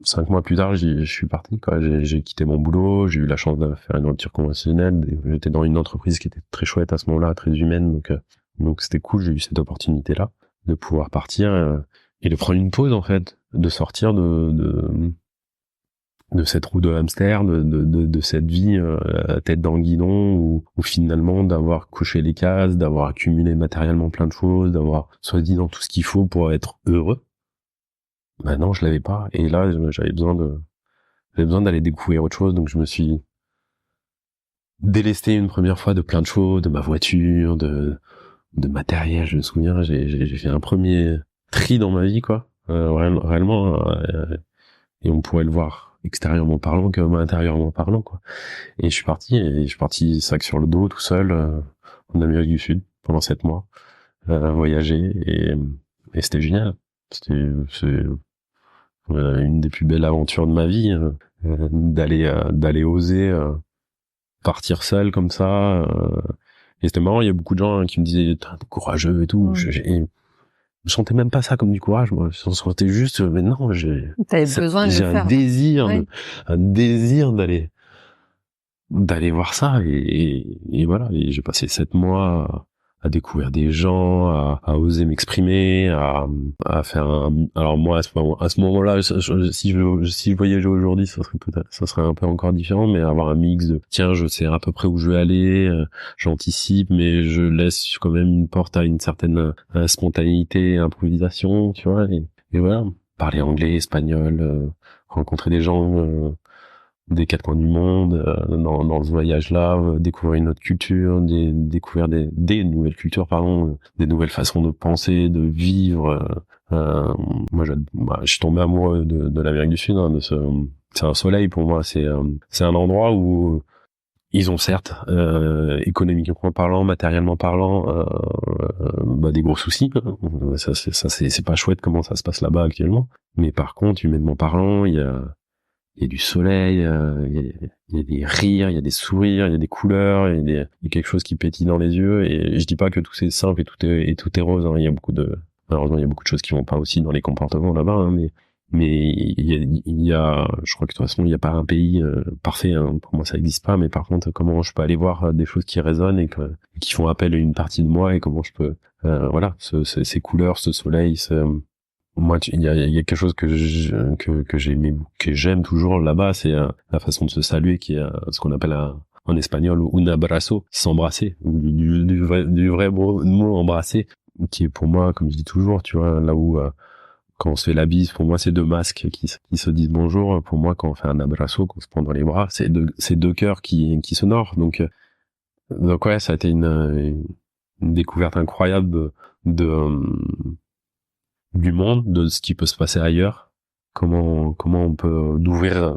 5 mois plus tard, je suis parti, quoi. J'ai quitté mon boulot, j'ai eu la chance de faire une rupture conventionnelle. J'étais dans une entreprise qui était très chouette à ce moment-là, très humaine, donc c'était cool. J'ai eu cette opportunité-là de pouvoir partir et de prendre une pause en fait, de sortir de cette roue de hamster, de cette vie à tête dans le guidon, où finalement d'avoir coché les cases, d'avoir accumulé matériellement plein de choses, d'avoir soi-disant tout ce qu'il faut pour être heureux. Bah non, je l'avais pas. Et là, j'avais besoin d'aller découvrir autre chose, donc je me suis délesté une première fois de plein de choses, de ma voiture, de matériel. Je me souviens, j'ai fait un premier tri dans ma vie, quoi. Réellement, et on pourrait le voir extérieurement parlant comme intérieurement parlant, quoi. Et je suis parti sac sur le dos, tout seul, en Amérique du Sud, pendant 7 mois, voyager, et c'était génial. C'est une des plus belles aventures de ma vie, d'aller oser partir seul comme ça. Et c'était marrant, il y a beaucoup de gens qui me disaient t'es courageux et tout. Je sentais même pas ça comme du courage, moi. Je sentais juste, mais non, j'ai un désir, un désir d'aller voir ça, et voilà. Et j'ai passé 7 mois à découvrir des gens, à oser m'exprimer, à faire alors moi, à ce moment-là, si je voyageais aujourd'hui, ça serait un peu encore différent, mais avoir un mix de, tiens, je sais à peu près où je vais aller, j'anticipe, mais je laisse quand même une porte à une certaine spontanéité, improvisation, tu vois, et voilà. Parler anglais, espagnol, rencontrer des gens, des 4 coins du monde, dans ce voyage-là, découvrir une autre culture, découvrir des nouvelles cultures, pardon, des nouvelles façons de penser, de vivre. Moi, je suis tombé amoureux de l'Amérique du Sud, hein, c'est un soleil pour moi, c'est un endroit où ils ont certes, économiquement parlant, matériellement parlant, des gros soucis. Ça c'est pas chouette comment ça se passe là-bas actuellement. Mais par contre, humainement parlant, il y a du soleil, il y a des rires, il y a des sourires, il y a des couleurs, il y a quelque chose qui pétille dans les yeux. Et je dis pas que tout c'est simple et tout est rose, hein. Malheureusement, il y a beaucoup de choses qui vont pas aussi dans les comportements là-bas, hein, mais il y a, je crois que de toute façon, il y a pas un pays parfait, hein. Pour moi, ça existe pas. Mais par contre, comment je peux aller voir des choses qui résonnent et qui font appel à une partie de moi, et comment je peux, ces couleurs, ce soleil, moi, il y a quelque chose que j'aime toujours là-bas, c'est la façon de se saluer, qui est ce qu'on appelle en espagnol un abrazo, s'embrasser, du vrai mot embrasser, qui est pour moi, comme je dis toujours, tu vois, là où quand on se fait la bise, pour moi c'est deux masques qui se disent bonjour. Pour moi, quand on fait un abrazo, qu'on se prend dans les bras, c'est deux cœurs qui s'honorent. Donc ouais, ça a été une découverte incroyable du monde, de ce qui peut se passer ailleurs, comment on peut d'ouvrir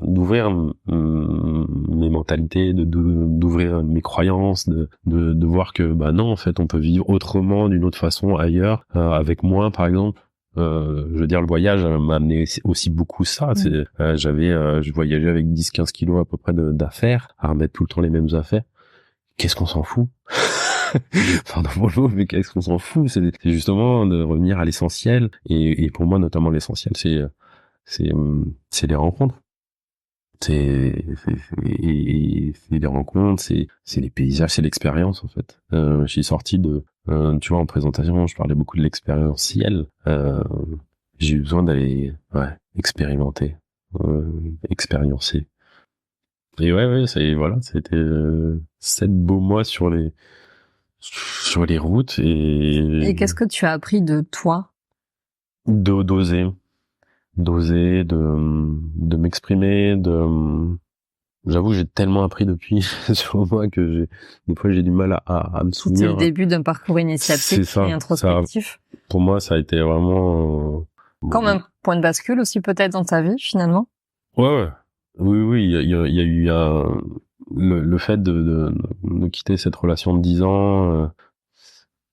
mes mentalités, d'ouvrir mes croyances, de voir que bah non, en fait on peut vivre autrement, d'une autre façon ailleurs, avec moins, par exemple. Je veux dire, le voyage m'a amené aussi beaucoup ça. Je voyageais avec 10-15 kilos à peu près d'affaires, à remettre tout le temps les mêmes affaires. Qu'est-ce qu'on s'en fout? Pardon pour le mot, mais qu'est-ce qu'on s'en fout? C'est justement de revenir à l'essentiel, et pour moi notamment l'essentiel, c'est les rencontres. C'est les rencontres, c'est les paysages, c'est l'expérience en fait. Je suis sorti tu vois, en présentation, je parlais beaucoup de l'expérientiel. J'ai eu besoin d'aller expérimenter, expériencer. Et voilà, c'était 7 beaux mois sur les routes, et qu'est-ce que tu as appris de toi? D'oser, de m'exprimer, j'avoue, j'ai tellement appris depuis sur moi que des fois j'ai du mal à me souvenir. C'était le début d'un parcours initiatique et introspectif. pour moi, ça a été vraiment... Comme un point de bascule aussi peut-être dans ta vie finalement. Ouais. Oui, il y a eu le fait de quitter cette relation de 10 ans.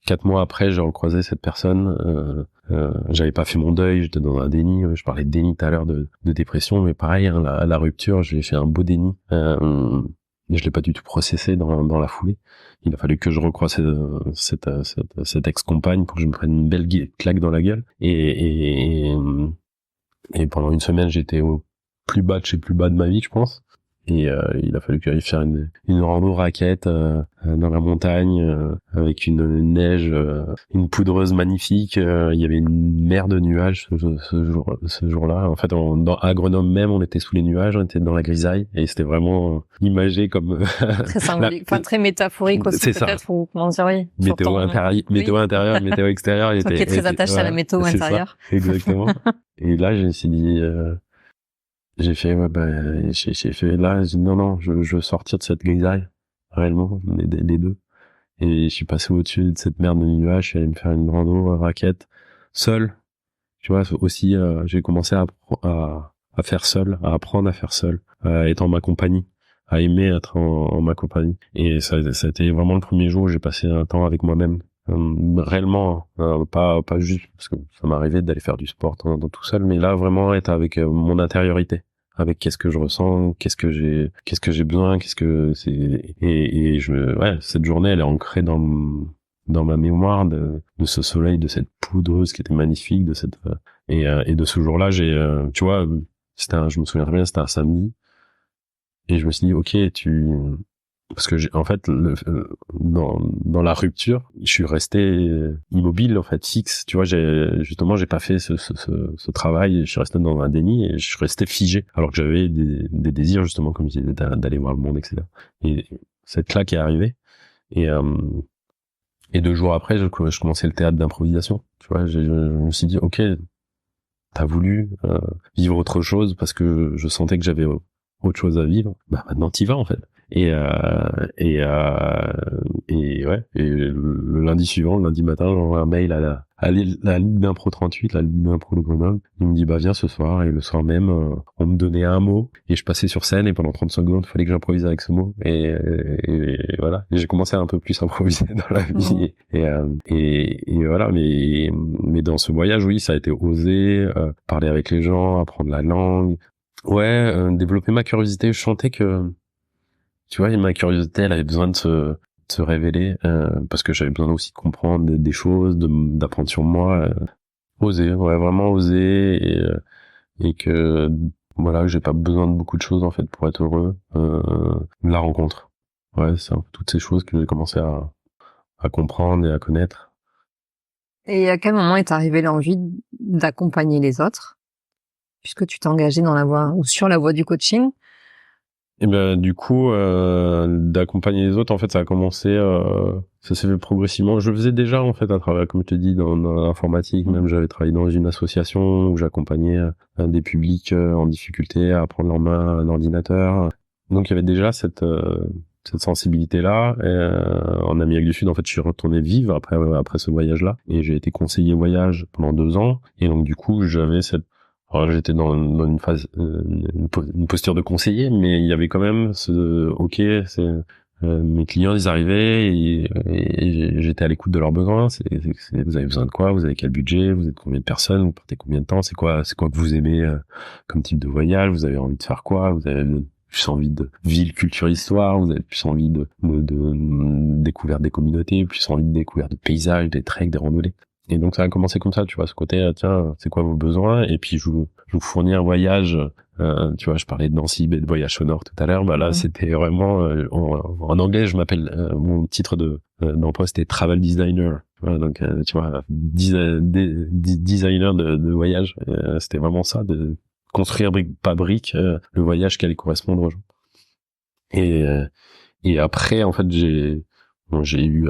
4 mois après, j'ai recroisé cette personne. J'avais pas fait mon deuil, j'étais dans un déni. Je parlais de déni tout à l'heure, de dépression, mais pareil, hein, la rupture, j'ai fait un beau déni. Je l'ai pas du tout processé dans la foulée. Il a fallu que je recroise cette ex-compagne pour que je me prenne une belle claque dans la gueule. Et pendant une semaine, j'étais au plus bas de chez plus bas de ma vie, je pense. Et il a fallu que j'aille faire une rando raquette dans la montagne avec une neige, une poudreuse magnifique. Il y avait une mer de nuages ce jour-là. En fait, à Grenoble même, on était sous les nuages, on était dans la grisaille et c'était vraiment imagé comme très symbolique, enfin très métaphorique aussi peut-être, ou comment dire, oui. Météo intérieur, météo extérieur. Toi qui es très attaché à la météo intérieure. Ça, exactement. Et là, je me suis dit. J'ai fait là, j'ai dit non, je veux sortir de cette grisaille, réellement, les deux. Et je suis passé au-dessus de cette merde de nuages, je suis allé me faire une rando raquette, seul. Tu vois, aussi, j'ai commencé à faire seul, à apprendre à faire seul, à être en ma compagnie, à aimer être en ma compagnie. Et ça a été vraiment le premier jour où j'ai passé un temps avec moi-même. Réellement, pas juste parce que ça m'arrivait d'aller faire du sport dans tout seul, mais là vraiment être avec mon intériorité, avec qu'est-ce que je ressens, qu'est-ce que j'ai besoin, qu'est-ce que c'est, et cette journée elle est ancrée dans ma mémoire de ce soleil, de cette poudreuse qui était magnifique, de cette et de ce jour-là tu vois, je me souviens très bien, c'était un samedi, et je me suis dit ok, parce que en fait dans la rupture je suis resté immobile, en fait fixe, tu vois, j'ai pas fait ce travail, je suis resté dans un déni et je suis resté figé alors que j'avais des désirs, justement, comme je disais, d'aller voir le monde, etc. Et cette claque est arrivée et 2 jours après je commençais le théâtre d'improvisation, tu vois. Je me suis dit ok, t'as voulu vivre autre chose parce que je sentais que j'avais autre chose à vivre, bah maintenant t'y vas, en fait. Et le lundi suivant, le lundi matin, j'envoie un mail à la Ligue d'Impro 38, la Ligue d'Impro de Grenoble. Il me dit bah viens ce soir, et le soir même on me donnait un mot et je passais sur scène et pendant 30 secondes il fallait que j'improvise avec ce mot, et voilà, et j'ai commencé à un peu plus improviser dans la vie. Et voilà, mais dans ce voyage, oui, ça a été oser parler avec les gens, apprendre la langue, développer ma curiosité. Je sentais que, tu vois, ma curiosité, elle avait besoin de se révéler, parce que j'avais besoin aussi de comprendre des choses, d'apprendre sur moi, vraiment oser, et que voilà, j'ai pas besoin de beaucoup de choses, en fait, pour être heureux. La rencontre, c'est toutes ces choses que j'ai commencé à comprendre et à connaître. Et à quel moment est arrivée l'envie d'accompagner les autres, puisque tu t'es engagé dans la voie, ou sur la voie du coaching? Et ben du coup, d'accompagner les autres, en fait, ça a commencé, ça s'est fait progressivement. Je le faisais déjà, en fait, à travers, comme je te dis, dans l'informatique. Même j'avais travaillé dans une association où j'accompagnais des publics en difficulté à prendre en main un ordinateur. Donc il y avait déjà cette sensibilité-là. En Amérique du Sud, en fait, je suis retourné vivre après ce voyage-là, et j'ai été conseiller voyage pendant 2 ans. Et donc du coup, j'avais alors, j'étais dans une phase, une posture de conseiller, mais il y avait quand même mes clients, ils arrivaient et j'étais à l'écoute de leurs besoins. Vous avez besoin de quoi? Vous avez quel budget? Vous êtes combien de personnes? Vous partez combien de temps? C'est quoi que vous aimez comme type de voyage? Vous avez envie de faire quoi? Vous avez plus envie de ville, culture, histoire? Vous avez plus envie de découverte des communautés? Plus envie de découverte de paysages, des treks, des randonnées? Et donc ça a commencé comme ça, tu vois, ce côté, tiens, c'est quoi vos besoins? Et puis je vous fournis un voyage, tu vois, je parlais de Nancy, de voyage sonore tout à l'heure, bah là c'était vraiment, en anglais je m'appelle, mon titre d'emploi c'était travel designer, donc tu vois, designer de voyage, c'était vraiment ça, de construire brique par brique le voyage qui allait correspondre aux gens. Et après, en fait, j'ai eu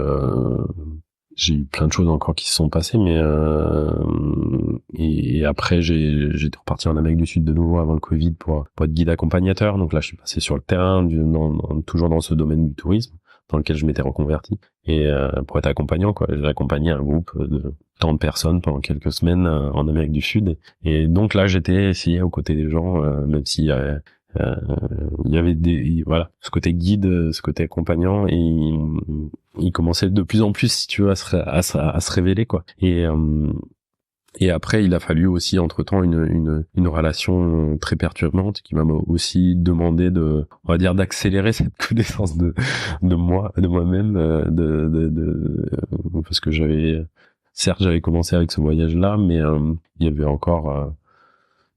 plein de choses encore qui se sont passées, mais et après j'étais reparti en Amérique du Sud de nouveau avant le Covid pour être guide accompagnateur. Donc là je suis passé sur le terrain, toujours dans ce domaine du tourisme, dans lequel je m'étais reconverti, et pour être accompagnant, quoi. J'ai accompagné un groupe de tant de personnes pendant quelques semaines en Amérique du Sud, et donc là j'étais essayé aux côtés des gens, même s'il y avait voilà, ce côté guide, ce côté accompagnant, et il commençait de plus en plus, si tu veux, à se révéler, quoi. Et après, il a fallu aussi, entre-temps, une relation très perturbante qui m'a aussi demandé on va dire, d'accélérer cette connaissance de moi-même, parce que certes, j'avais commencé avec ce voyage-là, mais il y avait encore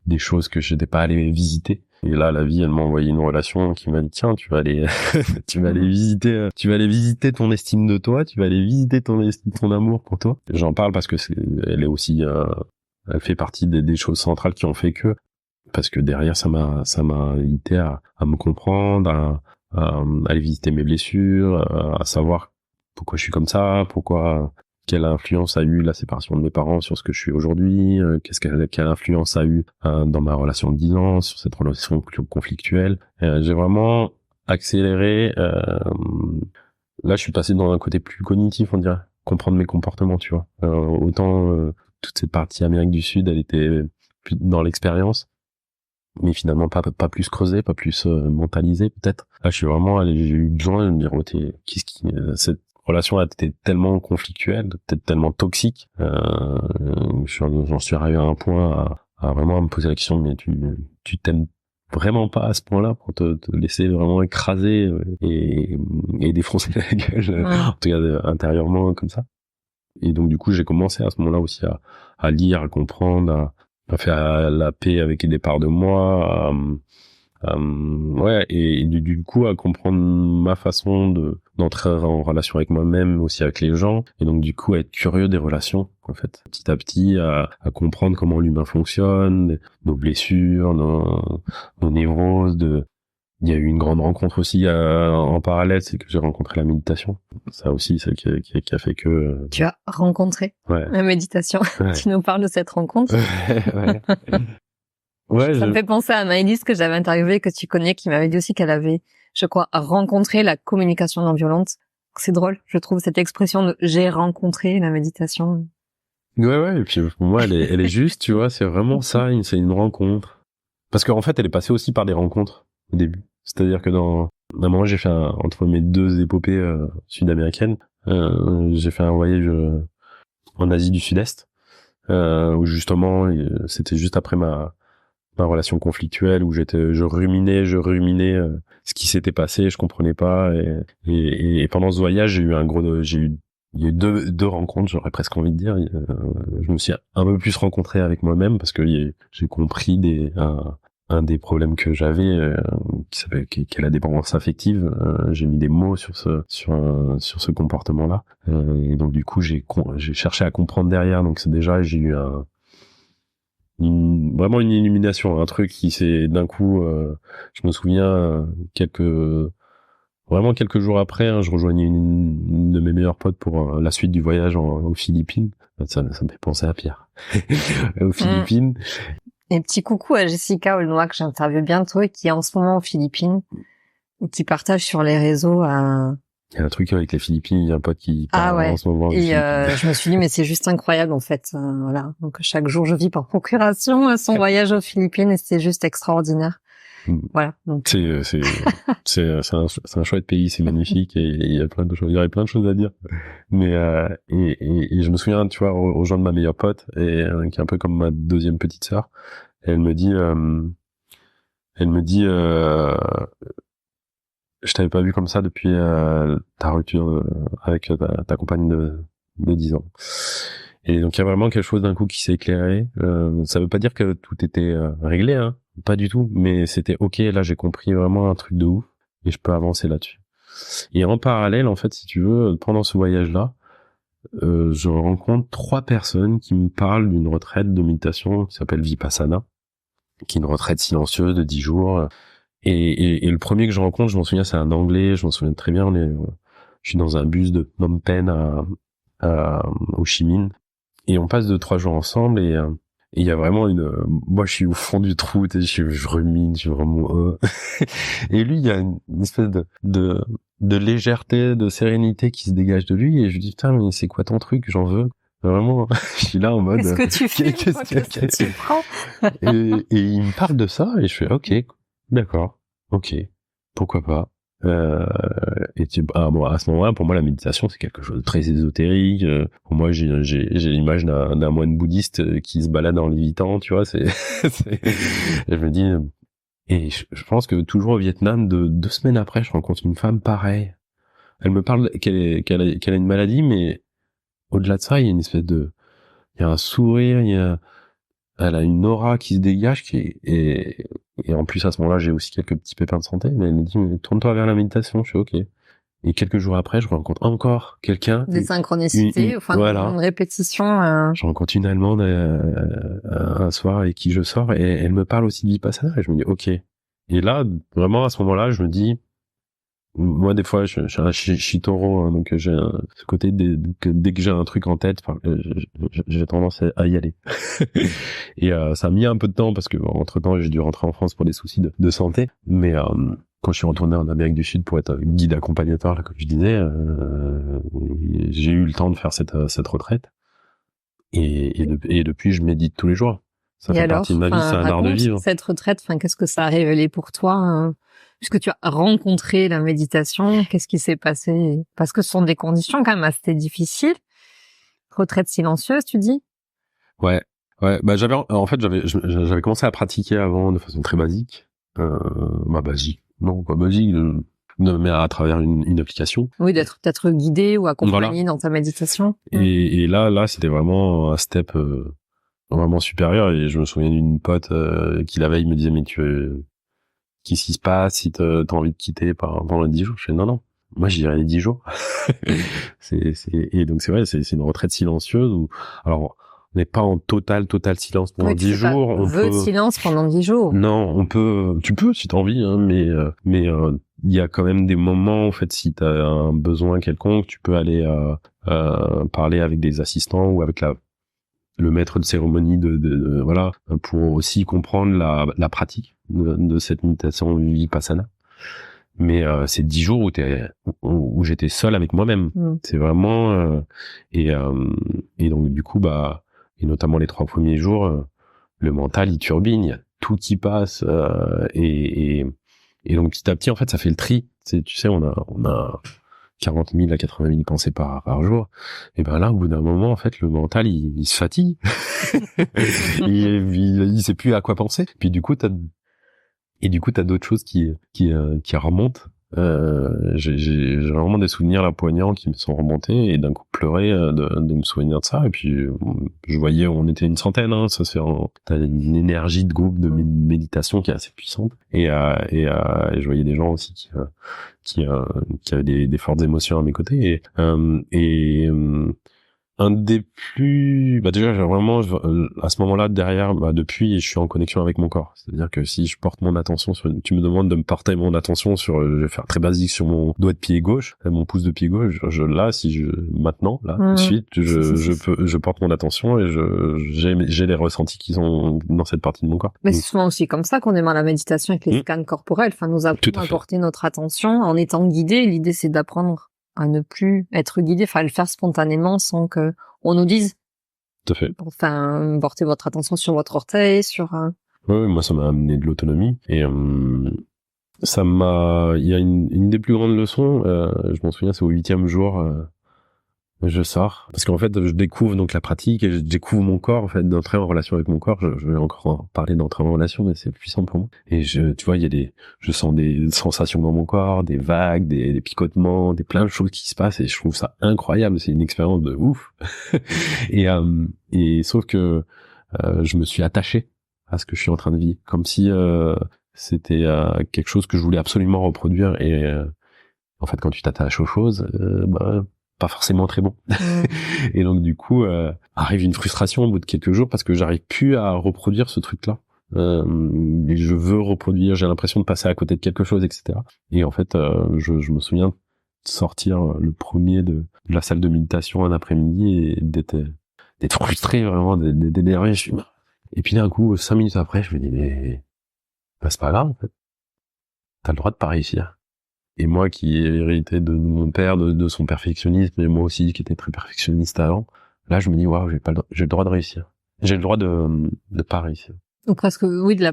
des choses que j'étais pas allé visiter. Et là, la vie, elle m'a envoyé une relation qui m'a dit, tiens, tu vas aller visiter ton estime de toi, tu vas aller visiter ton amour pour toi. J'en parle parce que elle est aussi, elle fait partie des choses centrales qui ont fait parce que derrière, ça m'a invité à me comprendre, à aller visiter mes blessures, à savoir pourquoi je suis comme ça, quelle influence a eu la séparation de mes parents sur ce que je suis aujourd'hui, quelle influence a eu dans ma relation de 10 ans, sur cette relation conflictuelle. J'ai vraiment accéléré. Là, je suis passé dans un côté plus cognitif, on dirait, comprendre mes comportements, tu vois. Autant toute cette partie Amérique du Sud, elle était plus dans l'expérience, mais finalement pas plus creusée, pas plus mentalisée peut-être. Là, j'ai eu besoin de me dire, cette relation a été tellement conflictuelle, peut-être tellement toxique. J'en suis arrivé à un point à vraiment me poser la question, mais tu t'aimes vraiment pas à ce point-là pour te laisser vraiment écraser et défoncer la gueule, en tout cas intérieurement comme ça. Et donc du coup, j'ai commencé à ce moment-là aussi à lire, à comprendre, à faire la paix avec des parts de moi, et du coup à comprendre ma façon d'entrer en relation avec moi-même, aussi avec les gens, et donc du coup à être curieux des relations, en fait, petit à petit à comprendre comment l'humain fonctionne, nos blessures, nos névroses. Il y a eu une grande rencontre aussi en parallèle, c'est que j'ai rencontré la méditation. Ça aussi, c'est qui a fait que Tu as rencontré la méditation. Ouais. Tu nous parles de cette rencontre. Ouais, ça me fait penser à Maëlys que j'avais interviewée, que tu connais, qui m'avait dit aussi qu'elle avait, je crois, rencontré la communication non violente. C'est drôle, je trouve, cette expression de j'ai rencontré la méditation. Ouais, et puis pour moi, elle est juste, tu vois, c'est vraiment ça, c'est une rencontre. Parce qu'en fait, elle est passée aussi par des rencontres au début. C'est-à-dire que à un moment, j'ai fait entre mes deux épopées sud-américaines, j'ai fait un voyage en Asie du Sud-Est, où justement, c'était juste après ma relation conflictuelle, où je ruminais ce qui s'était passé, je comprenais pas, et pendant ce voyage, il y a eu deux rencontres, j'aurais presque envie de dire. Je me suis un peu plus rencontré avec moi-même parce que j'ai compris un des problèmes que j'avais, qui est la dépendance affective. J'ai mis des mots sur ce comportement-là, et donc du coup j'ai cherché à comprendre derrière. Donc c'est déjà, j'ai eu vraiment une illumination, un truc qui s'est d'un coup, je me souviens, quelques jours après, je rejoignais une de mes meilleures potes pour la suite du voyage aux Philippines. Ça me fait penser à Pierre. Aux Philippines. Et petit coucou à Jessica Olnois, que j'interviewe bientôt et qui est en ce moment aux Philippines, et qui partage sur les réseaux Il y a un truc avec les Philippines, il y a un pote qui parle en ce moment. Et je me suis dit, mais c'est juste incroyable, en fait. Voilà. Donc, chaque jour, je vis par procuration son voyage aux Philippines et c'est juste extraordinaire. Voilà. Donc. C'est un chouette pays, c'est magnifique, et il y a plein de choses, il y aurait plein de choses à dire. Mais, et je me souviens, tu vois, rejoindre ma meilleure pote, qui est un peu comme ma deuxième petite sœur. Elle me dit, je t'avais pas vu comme ça depuis ta rupture avec ta compagne de 10 ans. Et donc il y a vraiment quelque chose d'un coup qui s'est éclairé. Ça veut pas dire que tout était réglé, hein, pas du tout, mais c'était ok. Là j'ai compris vraiment un truc de ouf et je peux avancer là-dessus. Et en parallèle, en fait, si tu veux, pendant ce voyage-là, je rencontre 3 personnes qui me parlent d'une retraite de méditation qui s'appelle Vipassana, qui est une retraite silencieuse de 10 jours. Et le premier que je rencontre, je m'en souviens, c'est un Anglais, je m'en souviens très bien. Je suis dans un bus de Phnom Penh à Ho Chi Minh, et on passe 2-3 jours ensemble, Et il y a vraiment moi je suis au fond du trou, tu sais, je rumine, je suis vraiment et lui il y a une espèce de légèreté, de sérénité qui se dégage de lui, et je lui dis putain mais c'est quoi ton truc, j'en veux. Vraiment, je suis là en mode qu'est-ce que tu fais, qu'est-ce que tu prends? et il me parle de ça et je fais ok, d'accord, ok, pourquoi pas. Bon, à ce moment-là, pour moi, la méditation, c'est quelque chose de très ésotérique. Pour moi, j'ai l'image d'un moine bouddhiste qui se balade en lévitant, tu vois. Et je me dis, et je pense que toujours au Vietnam, 2 semaines après, je rencontre une femme pareille. Elle me parle qu'elle a une maladie, mais au-delà de ça, il y a une espèce il y a un sourire, elle a une aura qui se dégage et en plus à ce moment-là j'ai aussi quelques petits pépins de santé, mais elle me dit mais tourne-toi vers la méditation. Je suis ok, et quelques jours après je rencontre encore quelqu'un, des synchronicités, voilà, une répétition. Je rencontre une Allemande un soir avec qui je sors et elle me parle aussi de Vipassana et je me dis ok, et là vraiment à ce moment-là je me dis, moi des fois je suis un Shitoro, hein, donc j'ai ce côté dès que j'ai un truc en tête, j'ai tendance à y aller. Et ça a mis un peu de temps parce que entre temps j'ai dû rentrer en France pour des soucis de santé, mais quand je suis retourné en Amérique du Sud pour être guide accompagnateur là, comme je disais, j'ai eu le temps de faire cette retraite et depuis je médite tous les jours. Ça fait partie de ma vie, c'est un art de vivre. Cette retraite, qu'est-ce que ça a révélé pour toi, puisque tu as rencontré la méditation, qu'est-ce qui s'est passé? Parce que ce sont des conditions quand même assez difficiles. Retraite silencieuse, tu dis? Ouais, bah j'avais commencé à pratiquer avant de façon très basique. Basique. Non, pas basique, mais à travers une application. Oui, d'être guidé ou accompagné dans ta méditation. Et là, c'était vraiment un step vraiment supérieur. Et je me souviens d'une pote qui la veille me disait mais qu'est-ce qui se passe si t'as envie de quitter pendant les 10 jours? Je fais non, moi j'irai les 10 jours. Et donc c'est vrai, c'est une retraite silencieuse où, alors, on n'est pas en total silence pendant 10 jours. On veut de silence pendant 10 jours. Non, tu peux si t'as envie, hein, mais il y a quand même des moments, en fait, si t'as un besoin quelconque, tu peux aller parler avec des assistants ou avec le maître de cérémonie voilà, pour aussi comprendre la pratique de cette méditation Vipassana. Mais c'est 10 jours où j'étais seul avec moi-même. C'est vraiment et donc du coup et notamment les 3 premiers jours, le mental il turbine, il y a tout qui passe et donc petit à petit en fait ça fait le tri. Tu sais, on a 40 000 à 80 000 pensées par jour. Et ben là, au bout d'un moment, en fait, le mental, il se fatigue. il sait plus à quoi penser. Puis du coup, t'as d'autres choses qui remontent. J'ai vraiment des souvenirs là poignants qui me sont remontés et d'un coup pleurer de me souvenir de ça. Et puis je voyais, on était une centaine, hein, ça se fait t'as une énergie de groupe de méditation qui est assez puissante. Et je voyais des gens aussi qui avaient des fortes émotions à mes côtés. Et un des plus, déjà, j'ai vraiment, à ce moment-là, derrière, depuis, je suis en connexion avec mon corps. C'est-à-dire que si je porte mon attention tu me demandes de me porter mon attention je vais faire très basique sur mon doigt de pied gauche, mon pouce de pied gauche, maintenant, tout de suite, je porte mon attention et j'ai les ressentis qui sont dans cette partie de mon corps. Mais c'est souvent aussi comme ça qu'on démarre la méditation avec les scans corporels. Nous apprenons à porter notre attention en étant guidé. L'idée, c'est d'apprendre à ne plus être guidé, le faire spontanément sans que on nous dise. Tout à fait. Portez votre attention sur votre orteil, sur Oui, moi ça m'a amené de l'autonomie et il y a une des plus grandes leçons, je m'en souviens, c'est au 8e jour, je sors parce qu'en fait je découvre donc la pratique et je découvre mon corps, en fait, d'entrer en relation avec mon corps. Je vais encore en parler d'entrer en relation, mais c'est puissant pour moi. Et tu vois, je sens des sensations dans mon corps, des vagues, des picotements, plein de choses qui se passent et je trouve ça incroyable. C'est une expérience de ouf. et sauf que je me suis attaché à ce que je suis en train de vivre, comme si c'était quelque chose que je voulais absolument reproduire. Et en fait, quand tu t'attaches aux choses, pas forcément très bon. Et donc du coup arrive une frustration au bout de quelques jours parce que j'arrive plus à reproduire ce truc-là. Et je veux reproduire, j'ai l'impression de passer à côté de quelque chose, etc. Et en fait, je me souviens de sortir le premier de la salle de méditation un après-midi et d'être frustré, vraiment, d'énervé. Je suis Et puis d'un coup, 5 minutes après, je me dis, mais bah, c'est pas grave, en fait. T'as le droit de pas réussir. Et moi qui ai hérité de mon père, de son perfectionnisme, et moi aussi qui étais très perfectionniste avant, là je me dis, waouh, j'ai le droit de réussir. J'ai le droit de pas réussir. Donc presque, oui, de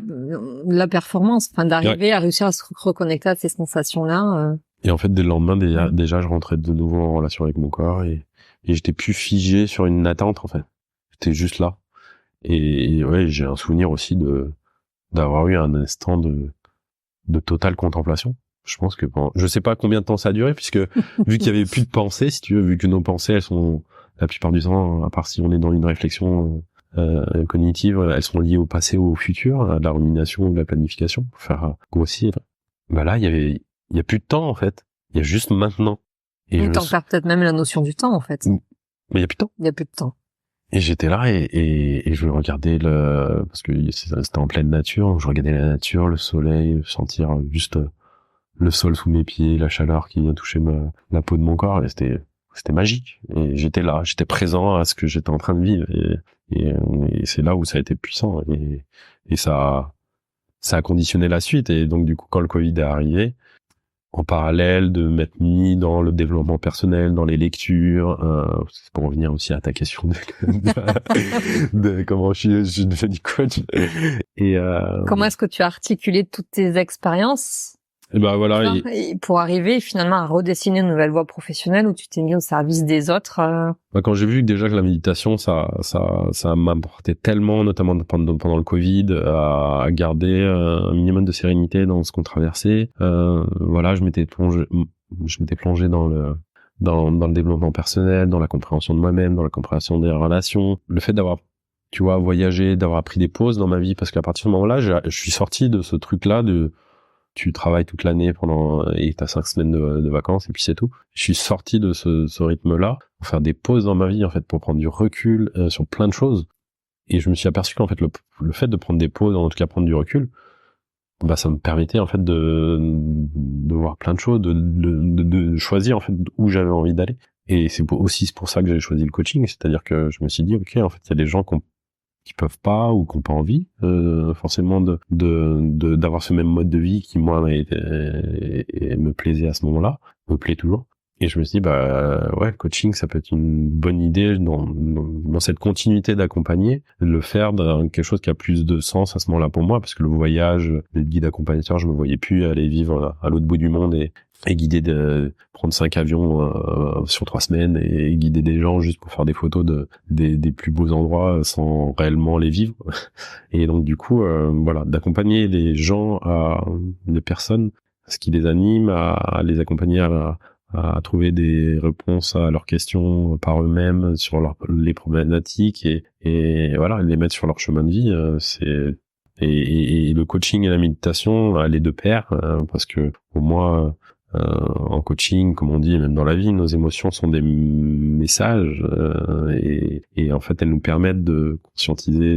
la performance, enfin, d'arriver à réussir à se reconnecter à ces sensations-là. Et en fait, dès le lendemain, déjà, je rentrais de nouveau en relation avec mon corps et j'étais plus figé sur une attente, en fait. J'étais juste là. Et ouais, j'ai un souvenir aussi d'avoir eu un instant de totale contemplation. Je pense que je sais pas combien de temps ça a duré, puisque vu qu'il y avait plus de pensées, si tu veux, vu que nos pensées, elles sont, la plupart du temps, à part si on est dans une réflexion cognitive, elles sont liées au passé ou au futur, à la rumination ou de la planification, pour faire grossir. Bah là, il y a plus de temps, en fait. Il y a juste maintenant. Et t'en perds peut-être même la notion du temps, en fait. Mais il y a plus de temps. Il y a plus de temps. Et j'étais là et je regardais parce que c'était en pleine nature, je regardais la nature, le soleil, sentir juste le sol sous mes pieds, la chaleur qui vient toucher la peau de mon corps, et c'était magique. Et j'étais là, j'étais présent à ce que j'étais en train de vivre, et c'est là où ça a été puissant, et ça a conditionné la suite. Et donc du coup, quand le Covid est arrivé, en parallèle de m'être mis dans le développement personnel, dans les lectures, c'est pour revenir aussi à ta question de comment je suis devenu coach. Et comment est-ce que tu as articulé toutes tes expériences et ben voilà, et pour arriver finalement à redessiner une nouvelle voie professionnelle où tu t'es mis au service des autres. Quand j'ai vu que déjà que la méditation ça m'apportait tellement, notamment pendant le Covid, à garder un minimum de sérénité dans ce qu'on traversait, voilà, je m'étais plongé dans le développement personnel, dans la compréhension de moi-même, dans la compréhension des relations, le fait d'avoir, tu vois, voyagé, d'avoir pris des pauses dans ma vie, parce qu'à partir de ce moment-là, je suis sorti de ce truc-là tu travailles toute l'année et t'as 5 semaines de vacances et puis c'est tout. Je suis sorti de ce rythme-là pour faire des pauses dans ma vie, en fait, pour prendre du recul sur plein de choses. Et je me suis aperçu qu'en fait, le fait de prendre des pauses, en tout cas prendre du recul, bah, ça me permettait, en fait, de voir plein de choses, de choisir, en fait, où j'avais envie d'aller. Et c'est aussi pour ça que j'ai choisi le coaching, c'est-à-dire que je me suis dit, ok, en fait, il y a des gens qui peuvent pas ou qui n'ont pas envie forcément d'avoir ce même mode de vie qui moi me plaisait à ce moment-là, me plaît toujours. Et je me suis dit ouais, le coaching ça peut être une bonne idée dans cette continuité d'accompagner, de le faire dans quelque chose qui a plus de sens à ce moment-là pour moi, parce que le voyage, le guide accompagnateur, je me voyais plus aller vivre à l'autre bout du monde et guider prendre 5 avions sur 3 semaines et guider des gens juste pour faire des photos des plus beaux endroits sans réellement les vivre. Et donc du coup voilà, d'accompagner les gens, les personnes, ce qui les anime, à les accompagner à trouver des réponses à leurs questions par eux-mêmes sur les problématiques, et voilà, les mettre sur leur chemin de vie. Et le coaching et la méditation allaient de pair, parce que pour moi, en coaching, comme on dit, et même dans la vie, nos émotions sont des messages, et en fait elles nous permettent de conscientiser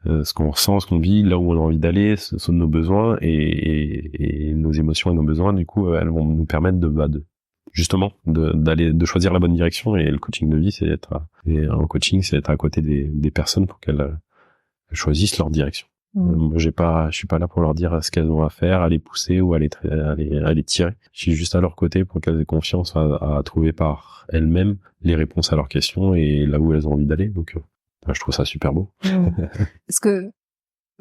ce qu'on ressent, ce qu'on vit, là où on a envie d'aller, ce sont nos besoins, et nos émotions et nos besoins, du coup elles vont nous permettre justement de choisir la bonne direction. Et le coaching de vie, en coaching, c'est être à côté des personnes pour qu'elles choisissent leur direction. Moi, je suis pas là pour leur dire ce qu'elles ont à faire, à les pousser ou à les tirer. Je suis juste à leur côté pour qu'elles aient confiance à trouver par elles-mêmes les réponses à leurs questions et là où elles ont envie d'aller. Donc, je trouve ça super beau. Est-ce que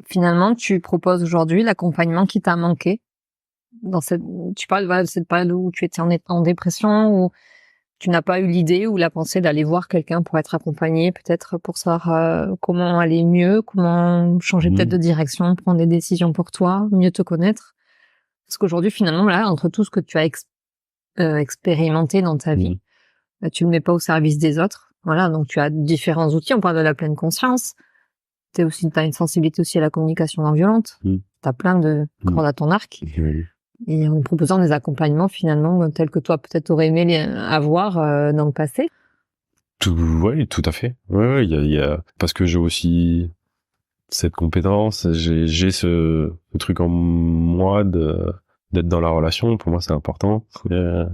finalement, tu proposes aujourd'hui l'accompagnement qui t'a manqué tu parles de cette période où tu étais en dépression, où tu n'as pas eu l'idée ou la pensée d'aller voir quelqu'un pour être accompagné, peut-être pour savoir comment aller mieux, comment changer peut-être de direction, prendre des décisions pour toi, mieux te connaître. Parce qu'aujourd'hui, finalement, là, entre tout ce que tu as expérimenté dans ta vie, tu le mets pas au service des autres. Voilà, donc tu as différents outils. On parle de la pleine conscience. T'as une sensibilité aussi à la communication non violente. T'as plein de cordes à ton arc. Et en proposant des accompagnements finalement tels que toi peut-être aurais aimé avoir dans le passé. Oui, tout à fait. Ouais, il y a parce que j'ai aussi cette compétence, j'ai ce truc en moi d'être dans la relation. Pour moi, c'est important. À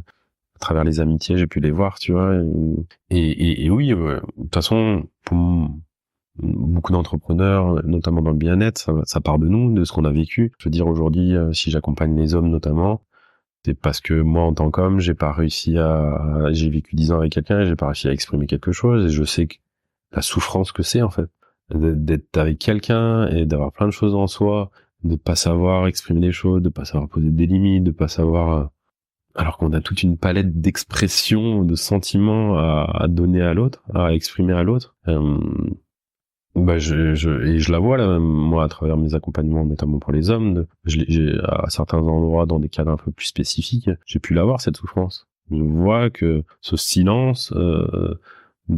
travers les amitiés, j'ai pu les voir, tu vois. Et oui, de toute façon, beaucoup d'entrepreneurs, notamment dans le bien-être, ça part de nous, de ce qu'on a vécu. Je veux dire, aujourd'hui, si j'accompagne les hommes notamment, c'est parce que moi, en tant qu'homme, j'ai vécu 10 ans avec quelqu'un et j'ai pas réussi à exprimer quelque chose, et je sais que la souffrance que c'est, en fait, d'être avec quelqu'un et d'avoir plein de choses en soi, de pas savoir exprimer les choses, de pas savoir poser des limites, de pas savoir, alors qu'on a toute une palette d'expressions, de sentiments à donner à l'autre, à exprimer à l'autre. Je la vois là, moi, à travers mes accompagnements, notamment pour les hommes. J'ai à certains endroits, dans des cadres un peu plus spécifiques, j'ai pu l'avoir, cette souffrance. Je vois que ce silence,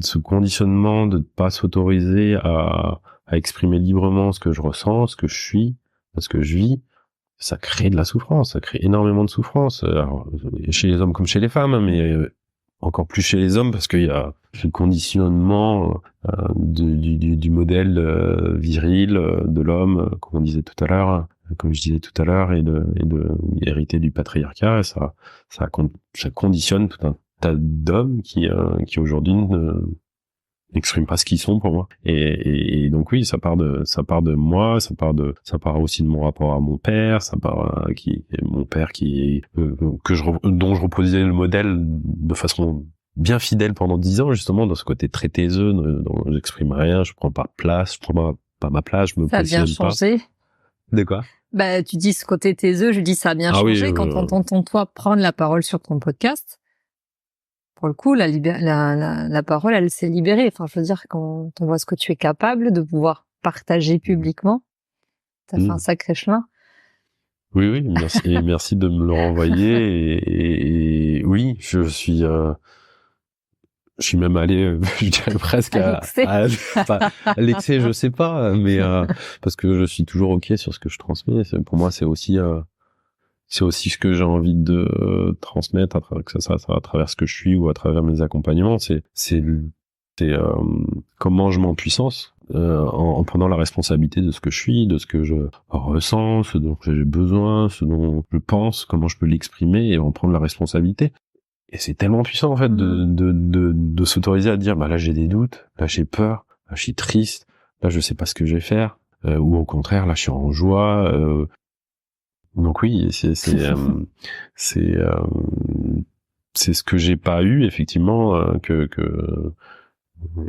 ce conditionnement de ne pas s'autoriser à exprimer librement ce que je ressens, ce que je suis, ce que je vis, ça crée de la souffrance, ça crée énormément de souffrance. Alors, chez les hommes comme chez les femmes, hein, mais encore plus chez les hommes, parce qu'il y a ce conditionnement du modèle viril de l'homme, comme je disais tout à l'heure, et de hérité du patriarcat. Et ça conditionne tout un tas d'hommes qui aujourd'hui n'expriment pas ce qu'ils sont pour moi. Et donc oui, ça part de moi, ça part aussi de mon rapport à mon père, mon père dont je reproduisais le modèle de façon bien fidèle pendant 10 ans, justement, dans ce côté très taiseux, dont j'exprime rien, je prends pas place, je prends pas ma place, je me positionne pas. Ça a bien changé. De quoi? Bah, tu dis ce côté taiseux, je dis ça a bien changé. Oui, quand on t'entend toi prendre la parole sur ton podcast. Pour le coup, la parole, elle s'est libérée. Enfin, je veux dire, quand on voit ce que tu es capable de pouvoir partager publiquement, t'as fait un sacré chemin. Oui, merci, et merci de me le renvoyer. Et oui, je suis même allé, je dirais presque à l'excès, je sais pas, mais parce que je suis toujours ok sur ce que je transmets. Pour moi, c'est aussi ce que j'ai envie de transmettre, que ça à travers ce que je suis ou à travers mes accompagnements. C'est comment je m'en puissance en prenant la responsabilité de ce que je suis, de ce que je ressens, ce dont j'ai besoin, ce dont je pense, comment je peux l'exprimer, et en prendre la responsabilité. Et c'est tellement puissant, en fait, de s'autoriser à dire, bah là j'ai des doutes, là j'ai peur, là je suis triste, là je sais pas ce que je vais faire, ou au contraire, là je suis en joie. Donc oui, c'est ce que j'ai pas eu, effectivement,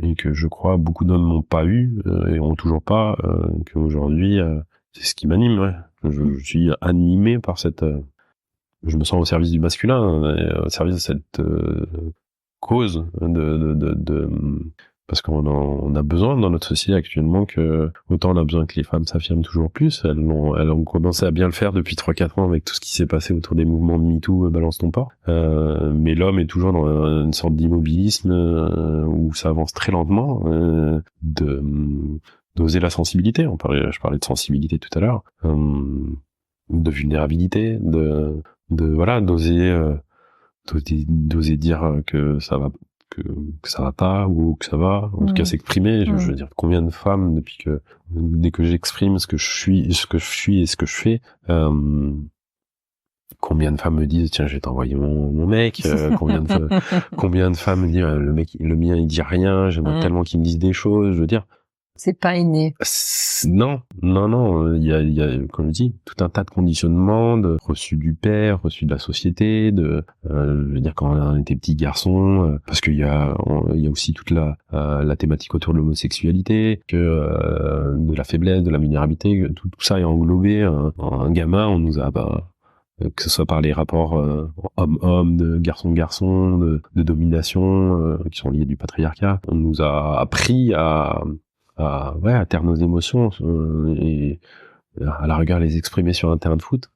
et que je crois beaucoup d'hommes n'ont pas eu, et ont toujours pas, qu'aujourd'hui, c'est ce qui m'anime, ouais. Je suis animé par je me sens au service du masculin, au service de cette cause parce qu'on a besoin dans notre société actuellement, autant on a besoin que les femmes s'affirment toujours plus. Elles ont commencé à bien le faire depuis 3-4 ans avec tout ce qui s'est passé autour des mouvements de MeToo, Balance ton porc. Mais l'homme est toujours dans une sorte d'immobilisme où ça avance très lentement, d'oser la sensibilité. Je parlais de sensibilité tout à l'heure, de vulnérabilité, d'oser dire que ça va pas, ou que ça va, en tout cas s'exprimer. Je veux dire, combien de femmes, dès que j'exprime ce que je suis et ce que je fais, combien de femmes me disent, tiens, je vais t'envoyer mon mec, combien de femmes me disent, le mien il dit rien, j'aimerais tellement qu'il me dise des choses. Je veux dire, c'est pas inné. Non. Il y a, comme je dis, tout un tas de conditionnements, reçus du père, reçus de la société, je veux dire, quand on était petit garçon, parce qu'il y a aussi toute la thématique autour de l'homosexualité, de la faiblesse, de la vulnérabilité, tout ça est englobé. Un gamin, on nous a, que ce soit par les rapports homme-homme, de garçon-garçon, de domination, qui sont liés du patriarcat, on nous a appris à taire nos émotions, et à la rigueur les exprimer sur un terrain de foot.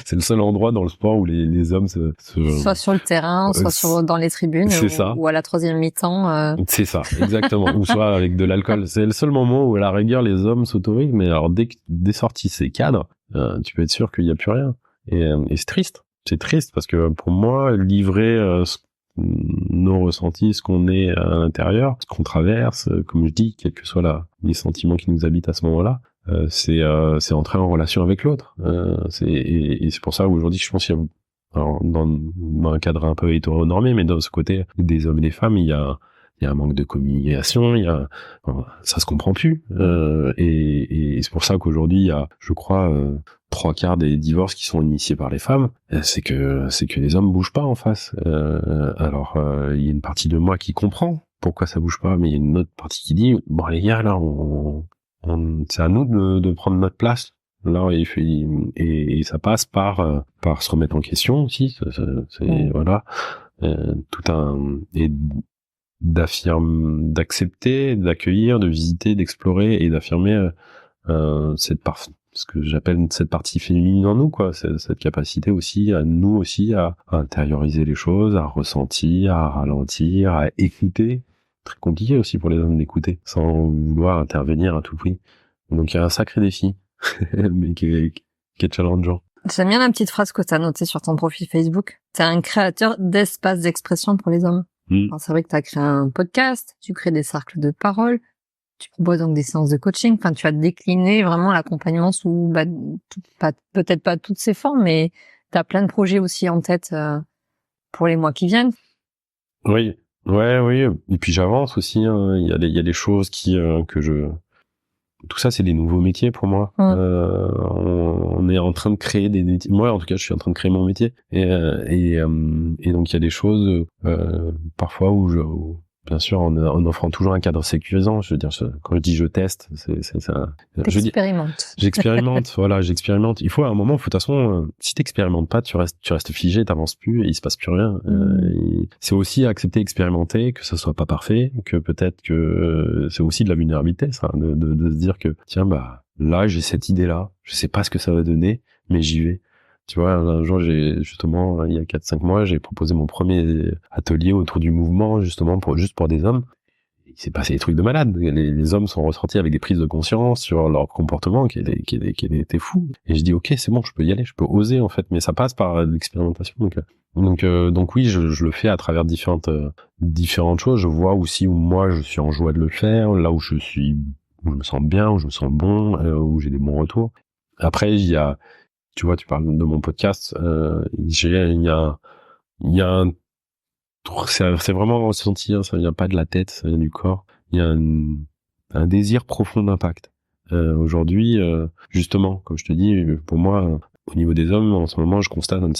C'est le seul endroit dans le sport où les hommes soit sur le terrain, soit dans les tribunes, ou à la troisième mi-temps. C'est ça, exactement. Ou soit avec de l'alcool. C'est le seul moment où à la rigueur les hommes s'autorisent, mais alors dès sortis ces cadres, tu peux être sûr qu'il y a plus rien. Et c'est triste. C'est triste parce que pour moi, livrer nos ressentis, ce qu'on est à l'intérieur, ce qu'on traverse, comme je dis, quels que soient les sentiments qui nous habitent à ce moment-là, c'est entrer en relation avec l'autre. Et c'est pour ça qu'aujourd'hui, je pense qu'il y a, alors, dans un cadre un peu hétéronormé, mais dans ce côté des hommes et des femmes, il y a il y a un manque de communication, ça se comprend plus. Et c'est pour ça qu'aujourd'hui, il y a, je crois, 3/4 des divorces qui sont initiés par les femmes. C'est que les hommes bougent pas en face. Alors, il y a une partie de moi qui comprend pourquoi ça bouge pas, mais il y a une autre partie qui dit, bon les gars, là, c'est à nous de prendre notre place. Là, et ça passe par se remettre en question aussi. Voilà, et d'accepter, d'accueillir, de visiter, d'explorer et d'affirmer ce que j'appelle cette partie féminine en nous, quoi. Cette capacité aussi à nous aussi à intérioriser les choses, à ressentir, à ralentir, à écouter. Très compliqué aussi pour les hommes d'écouter sans vouloir intervenir à tout prix. Donc il y a un sacré défi, mais qui est challengeant. J'aime bien la petite phrase que tu as notée sur ton profil Facebook. T'es un créateur d'espaces d'expression pour les hommes. Alors, c'est vrai que tu as créé un podcast, tu crées des cercles de parole, tu proposes donc des séances de coaching. Enfin, tu as décliné vraiment l'accompagnement sous, peut-être pas toutes ses formes, mais tu as plein de projets aussi en tête pour les mois qui viennent. Oui. Ouais. Et puis j'avance aussi. Hein. Il y a des choses tout ça, c'est des nouveaux métiers pour moi. On est en train de créer des métiers. Moi, en tout cas, je suis en train de créer mon métier. Et donc, il y a des choses, parfois où bien sûr, en offrant toujours un cadre sécurisant. Je veux dire, quand je dis je teste, c'est ça. J'expérimente, voilà, j'expérimente. Il faut à un moment, de toute façon, si t'expérimentes pas, tu restes figé, t'avances plus, et il se passe plus rien. C'est aussi accepter, expérimenter, que ça soit pas parfait, que peut-être que c'est aussi de la vulnérabilité, ça, de se dire que tiens, bah là, j'ai cette idée-là, je sais pas ce que ça va donner, mais j'y vais. Tu vois, un jour, justement, il y a 4-5 mois, j'ai proposé mon premier atelier autour du mouvement, justement, juste pour des hommes. Il s'est passé des trucs de malade. Les hommes sont ressortis avec des prises de conscience sur leur comportement qui était fou. Et je dis, ok, c'est bon, je peux y aller, je peux oser, en fait, mais ça passe par l'expérimentation. Donc oui, je le fais à travers différentes choses. Je vois aussi où moi, je suis en joie de le faire, là où je me sens bien, où je me sens bon, où j'ai des bons retours. Après, tu vois, tu parles de mon podcast, il y a c'est vraiment ressenti, hein, ça vient pas de la tête, ça vient du corps. Il y a un désir profond d'impact. Aujourd'hui, justement, comme je te dis, pour moi, au niveau des hommes, en ce moment, je constate un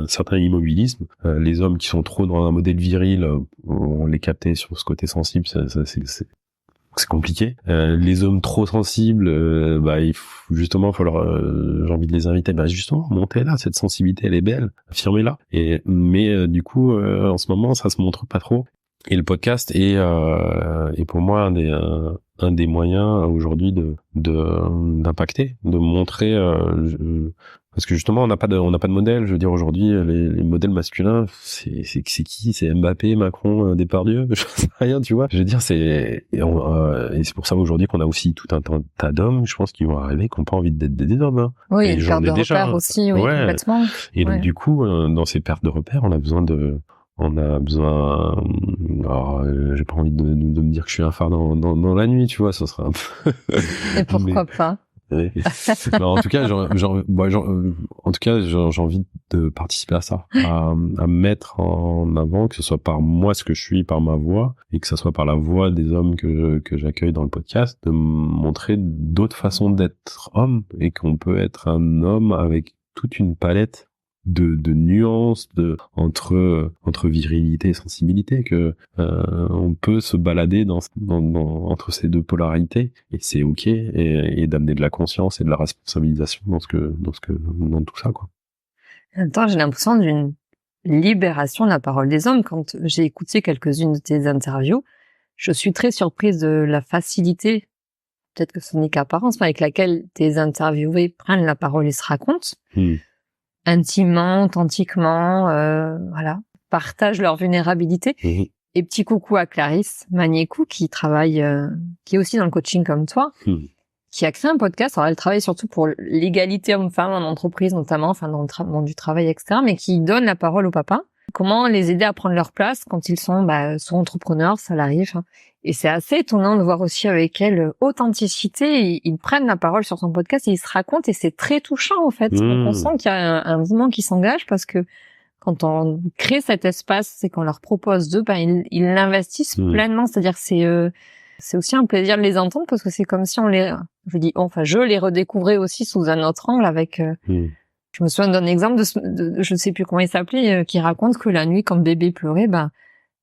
certain immobilisme. Les hommes qui sont trop dans un modèle viril, on les captait sur ce côté sensible, c'est compliqué. Les hommes trop sensibles, j'ai envie de les inviter, justement, montez là, cette sensibilité, elle est belle, affirmez-la. Mais du coup, en ce moment, ça se montre pas trop. Et le podcast est pour moi un des moyens aujourd'hui d'impacter, de montrer. Parce que justement, on n'a pas de modèle. Je veux dire, aujourd'hui, les modèles masculins, c'est qui? C'est Mbappé, Macron, Depardieu, je sais rien, tu vois. Je veux dire, et c'est pour ça aujourd'hui qu'on a aussi tout un tas d'hommes, je pense, qui vont arriver, qui n'ont pas envie d'être des hommes. Hein. Oui, et perte de repères aussi, oui, ouais. Complètement. Et donc, du coup, dans ces pertes de repères, on a besoin, alors, j'ai pas envie de me dire que je suis un phare dans la nuit, tu vois, ça sera un peu. Et pourquoi pas? Ouais. En tout cas, j'ai envie de participer à ça, à mettre en avant, que ce soit par moi ce que je suis, par ma voix, et que ce soit par la voix des hommes que j'accueille dans le podcast, de montrer d'autres façons d'être homme, et qu'on peut être un homme avec toute une palette de nuances entre virilité et sensibilité, que on peut se balader entre ces deux polarités, et c'est ok, et d'amener de la conscience et de la responsabilisation dans tout ça, quoi. En même temps, j'ai l'impression d'une libération de la parole des hommes. Quand j'ai écouté quelques-unes de tes interviews, je suis très surprise de la facilité, peut-être que ce n'est qu'apparence, mais avec laquelle tes interviewés prennent la parole et se racontent. Intimement, authentiquement, voilà, partagent leur vulnérabilité. Et petit coucou à Clarisse Magnécou qui travaille, qui est aussi dans le coaching comme toi, qui a créé un podcast. Alors elle travaille surtout pour l'égalité homme-femme en entreprise notamment, enfin dans le monde du travail, etc., mais qui donne la parole aux papas. Comment les aider à prendre leur place quand ils sont soit entrepreneurs, salariés. Et c'est assez étonnant de voir aussi avec quelle authenticité ils prennent la parole sur son podcast et ils se racontent, et c'est très touchant en fait. On sent qu'il y a un mouvement qui s'engage parce que quand on crée cet espace, c'est qu'on leur propose d'eux, ils l'investissent pleinement. C'est-à-dire que c'est aussi un plaisir de les entendre parce que c'est comme si je les redécouvrais aussi sous un autre angle avec. Je me souviens d'un exemple je ne sais plus comment il s'appelait, qui raconte que la nuit, quand bébé pleurait,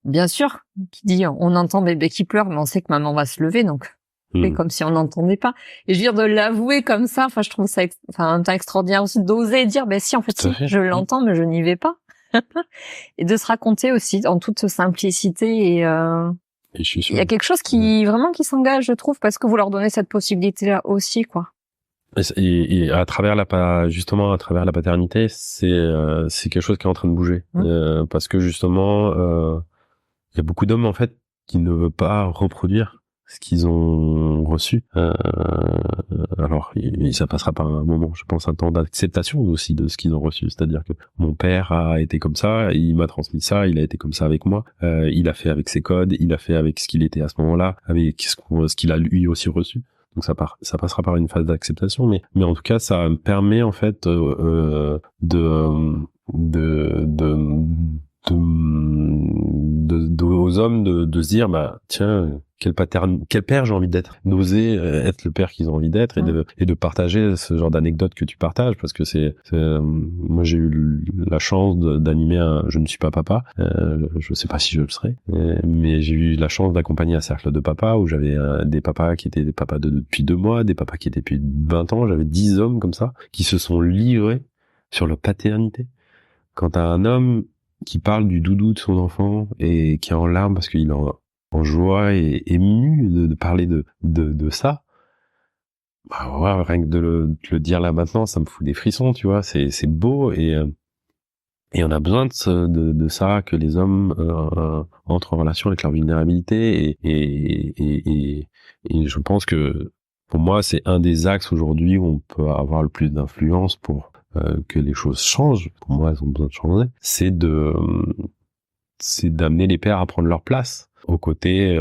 bien sûr, qui dit on entend bébé qui pleure, mais on sait que maman va se lever, donc c'est comme si on n'entendait pas. Et je veux dire, de l'avouer comme ça, je trouve ça un temps extraordinaire aussi d'oser dire si, en fait, si, je l'entends, mais je n'y vais pas. Et de se raconter aussi en toute simplicité et je suis sûr. Il y a quelque chose qui vraiment qui s'engage, je trouve, parce que vous leur donnez cette possibilité-là aussi, quoi. Et à travers la paternité, c'est quelque chose qui est en train de bouger, parce que justement, il y a beaucoup d'hommes en fait qui ne veulent pas reproduire ce qu'ils ont reçu. Alors, ça passera par un moment, je pense, un temps d'acceptation aussi de ce qu'ils ont reçu. C'est-à-dire que mon père a été comme ça, il m'a transmis ça, il a été comme ça avec moi. Il a fait avec ses codes, il a fait avec ce qu'il était à ce moment-là, avec ce qu'il a lui aussi reçu. Donc ça passera par une phase d'acceptation, mais en tout cas, ça me permet en fait aux hommes de se dire tiens, quel père j'ai envie d'être, d'oser être le père qu'ils ont envie d'être et de partager ce genre d'anecdotes que tu partages, parce que moi j'ai eu la chance d'animer je ne suis pas papa, je sais pas si je le serai, mais j'ai eu la chance d'accompagner un cercle de papas où j'avais des papas qui étaient des papas depuis 2 mois, des papas qui étaient depuis 20 ans, j'avais 10 hommes comme ça qui se sont livrés sur leur paternité. Quand t'as un homme qui parle du doudou de son enfant et qui est en larmes parce qu'il est en joie et ému de parler de ça, rien que de le dire là maintenant, ça me fout des frissons, tu vois, c'est beau et on a besoin de ça, que les hommes entrent en relation avec leur vulnérabilité et je pense que pour moi c'est un des axes aujourd'hui où on peut avoir le plus d'influence pour que les choses changent. Pour moi, elles ont besoin de changer. C'est d'amener les pères à prendre leur place aux côtés,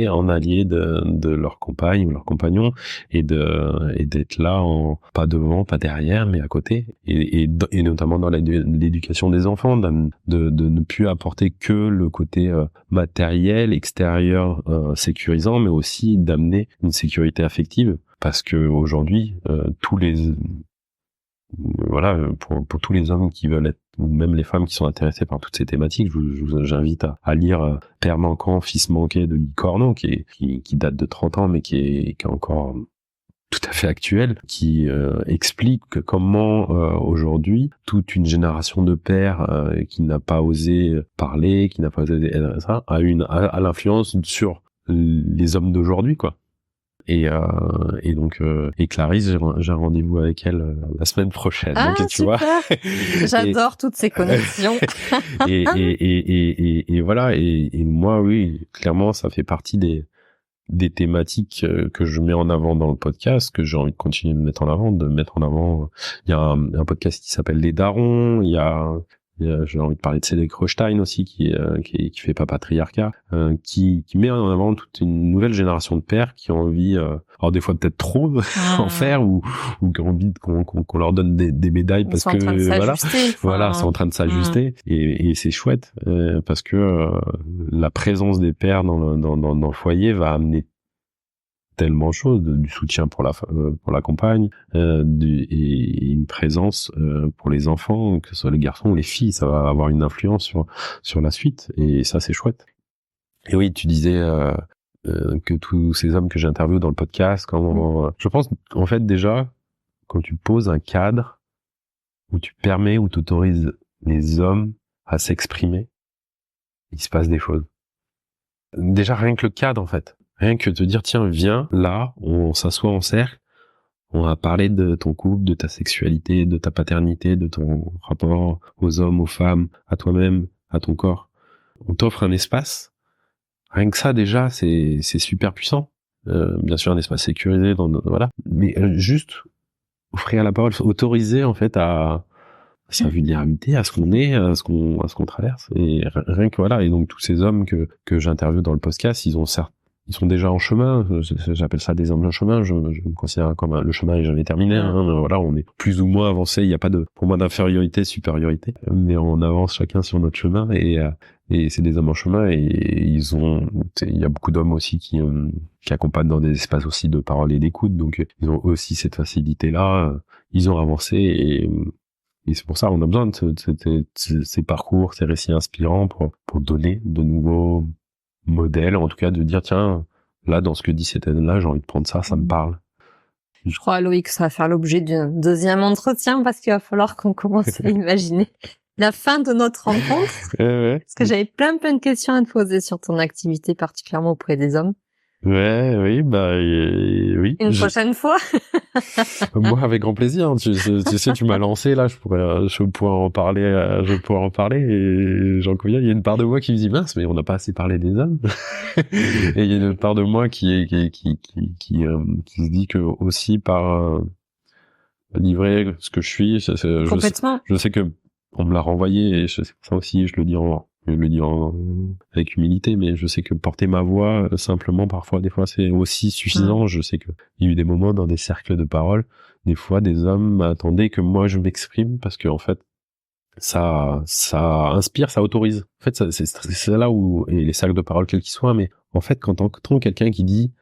en alliés de leur compagne ou leur compagnon, et d'être là, pas devant, pas derrière, mais à côté, et notamment dans l'éducation des enfants, de ne plus apporter que le côté matériel, extérieur, sécurisant, mais aussi d'amener une sécurité affective, parce que aujourd'hui, pour tous les hommes qui veulent être, ou même les femmes qui sont intéressées par toutes ces thématiques, j'invite à lire Père manquant, fils manqué de Guy Corneau, qui date de 30 ans, mais qui est encore tout à fait actuel, qui explique comment aujourd'hui toute une génération de pères qui n'a pas osé parler, qui n'a pas osé être ça, a l'influence sur les hommes d'aujourd'hui, quoi. Et donc Clarisse, j'ai un rendez-vous avec elle la semaine prochaine. Ah, donc, tu super. vois. J'adore toutes ces connexions. et voilà. Et moi, oui, clairement, ça fait partie des thématiques que je mets en avant dans le podcast, que j'ai envie de continuer de mettre en avant, il y a un podcast qui s'appelle Les Darons, j'ai envie de parler de Cédric Rothstein aussi, qui fait pas patriarcat, qui met en avant toute une nouvelle génération de pères qui ont envie, alors des fois peut-être trop en faire, ou qui ont envie qu'on leur donne des médailles parce que voilà, c'est en train de s'ajuster, et c'est chouette, parce que la présence des pères dans le foyer va amener tellement de choses, du soutien pour la compagne, et une présence pour les enfants, que ce soit les garçons ou les filles, ça va avoir une influence sur la suite, et ça c'est chouette. Et oui, tu disais que tous ces hommes que j'interviewe dans le podcast, je pense en fait déjà quand tu poses un cadre où tu permets, où tu autorises les hommes à s'exprimer, il se passe des choses. Déjà rien que le cadre en fait. Rien que te dire, tiens, viens, là, on s'assoit en cercle, on va parler de ton couple, de ta sexualité, de ta paternité, de ton rapport aux hommes, aux femmes, à toi-même, à ton corps. On t'offre un espace. Rien que ça, déjà, c'est super puissant. Bien sûr, un espace sécurisé, voilà. Mais juste offrir la parole, autoriser, en fait, à sa vulnérabilité, à ce qu'on est, à ce qu'on traverse. Et rien que voilà. Et donc, tous ces hommes que j'interviewe dans le podcast, ils ont certes ils sont déjà en chemin. J'appelle ça des hommes en chemin. Je me considère comme le chemin est jamais terminé. Voilà, on est plus ou moins avancé. Il n'y a pas de, pour moi, d'infériorité, supériorité, mais on avance chacun sur notre chemin et c'est des hommes en chemin et il y a beaucoup d'hommes aussi qui accompagnent dans des espaces aussi de parole et d'écoute. Donc ils ont aussi cette facilité-là. Ils ont avancé et c'est pour ça qu'on a besoin de ces parcours, ces récits inspirants pour donner de nouveaux modèles, en tout cas de dire tiens, là dans ce que dit cette là j'ai envie de prendre ça me parle. Je crois, Loïc, que ça va faire l'objet d'un deuxième entretien parce qu'il va falloir qu'on commence à imaginer la fin de notre rencontre. Ouais. Parce que j'avais plein de questions à te poser sur ton activité, particulièrement auprès des hommes. Ouais, oui, oui. Une prochaine fois. Moi, avec grand plaisir. Tu sais, tu m'as lancé là, je pourrais en parler et j'en conviens. Il y a une part de moi qui me dit mince, mais on n'a pas assez parlé des hommes. Et il y a une part de moi qui se dit que aussi par livrer ce que je suis, Complètement. je sais que on me l'a renvoyé et c'est pour ça aussi je le dis avec humilité, mais je sais que porter ma voix simplement parfois des fois c'est aussi suffisant. Je sais que il y a eu des moments dans des cercles de parole, des fois des hommes m'attendaient que moi je m'exprime parce que en fait ça inspire, ça autorise. En fait c'est là où, et les cercles de parole quels qu'ils soient, mais en fait quand t'entends quelqu'un qui dit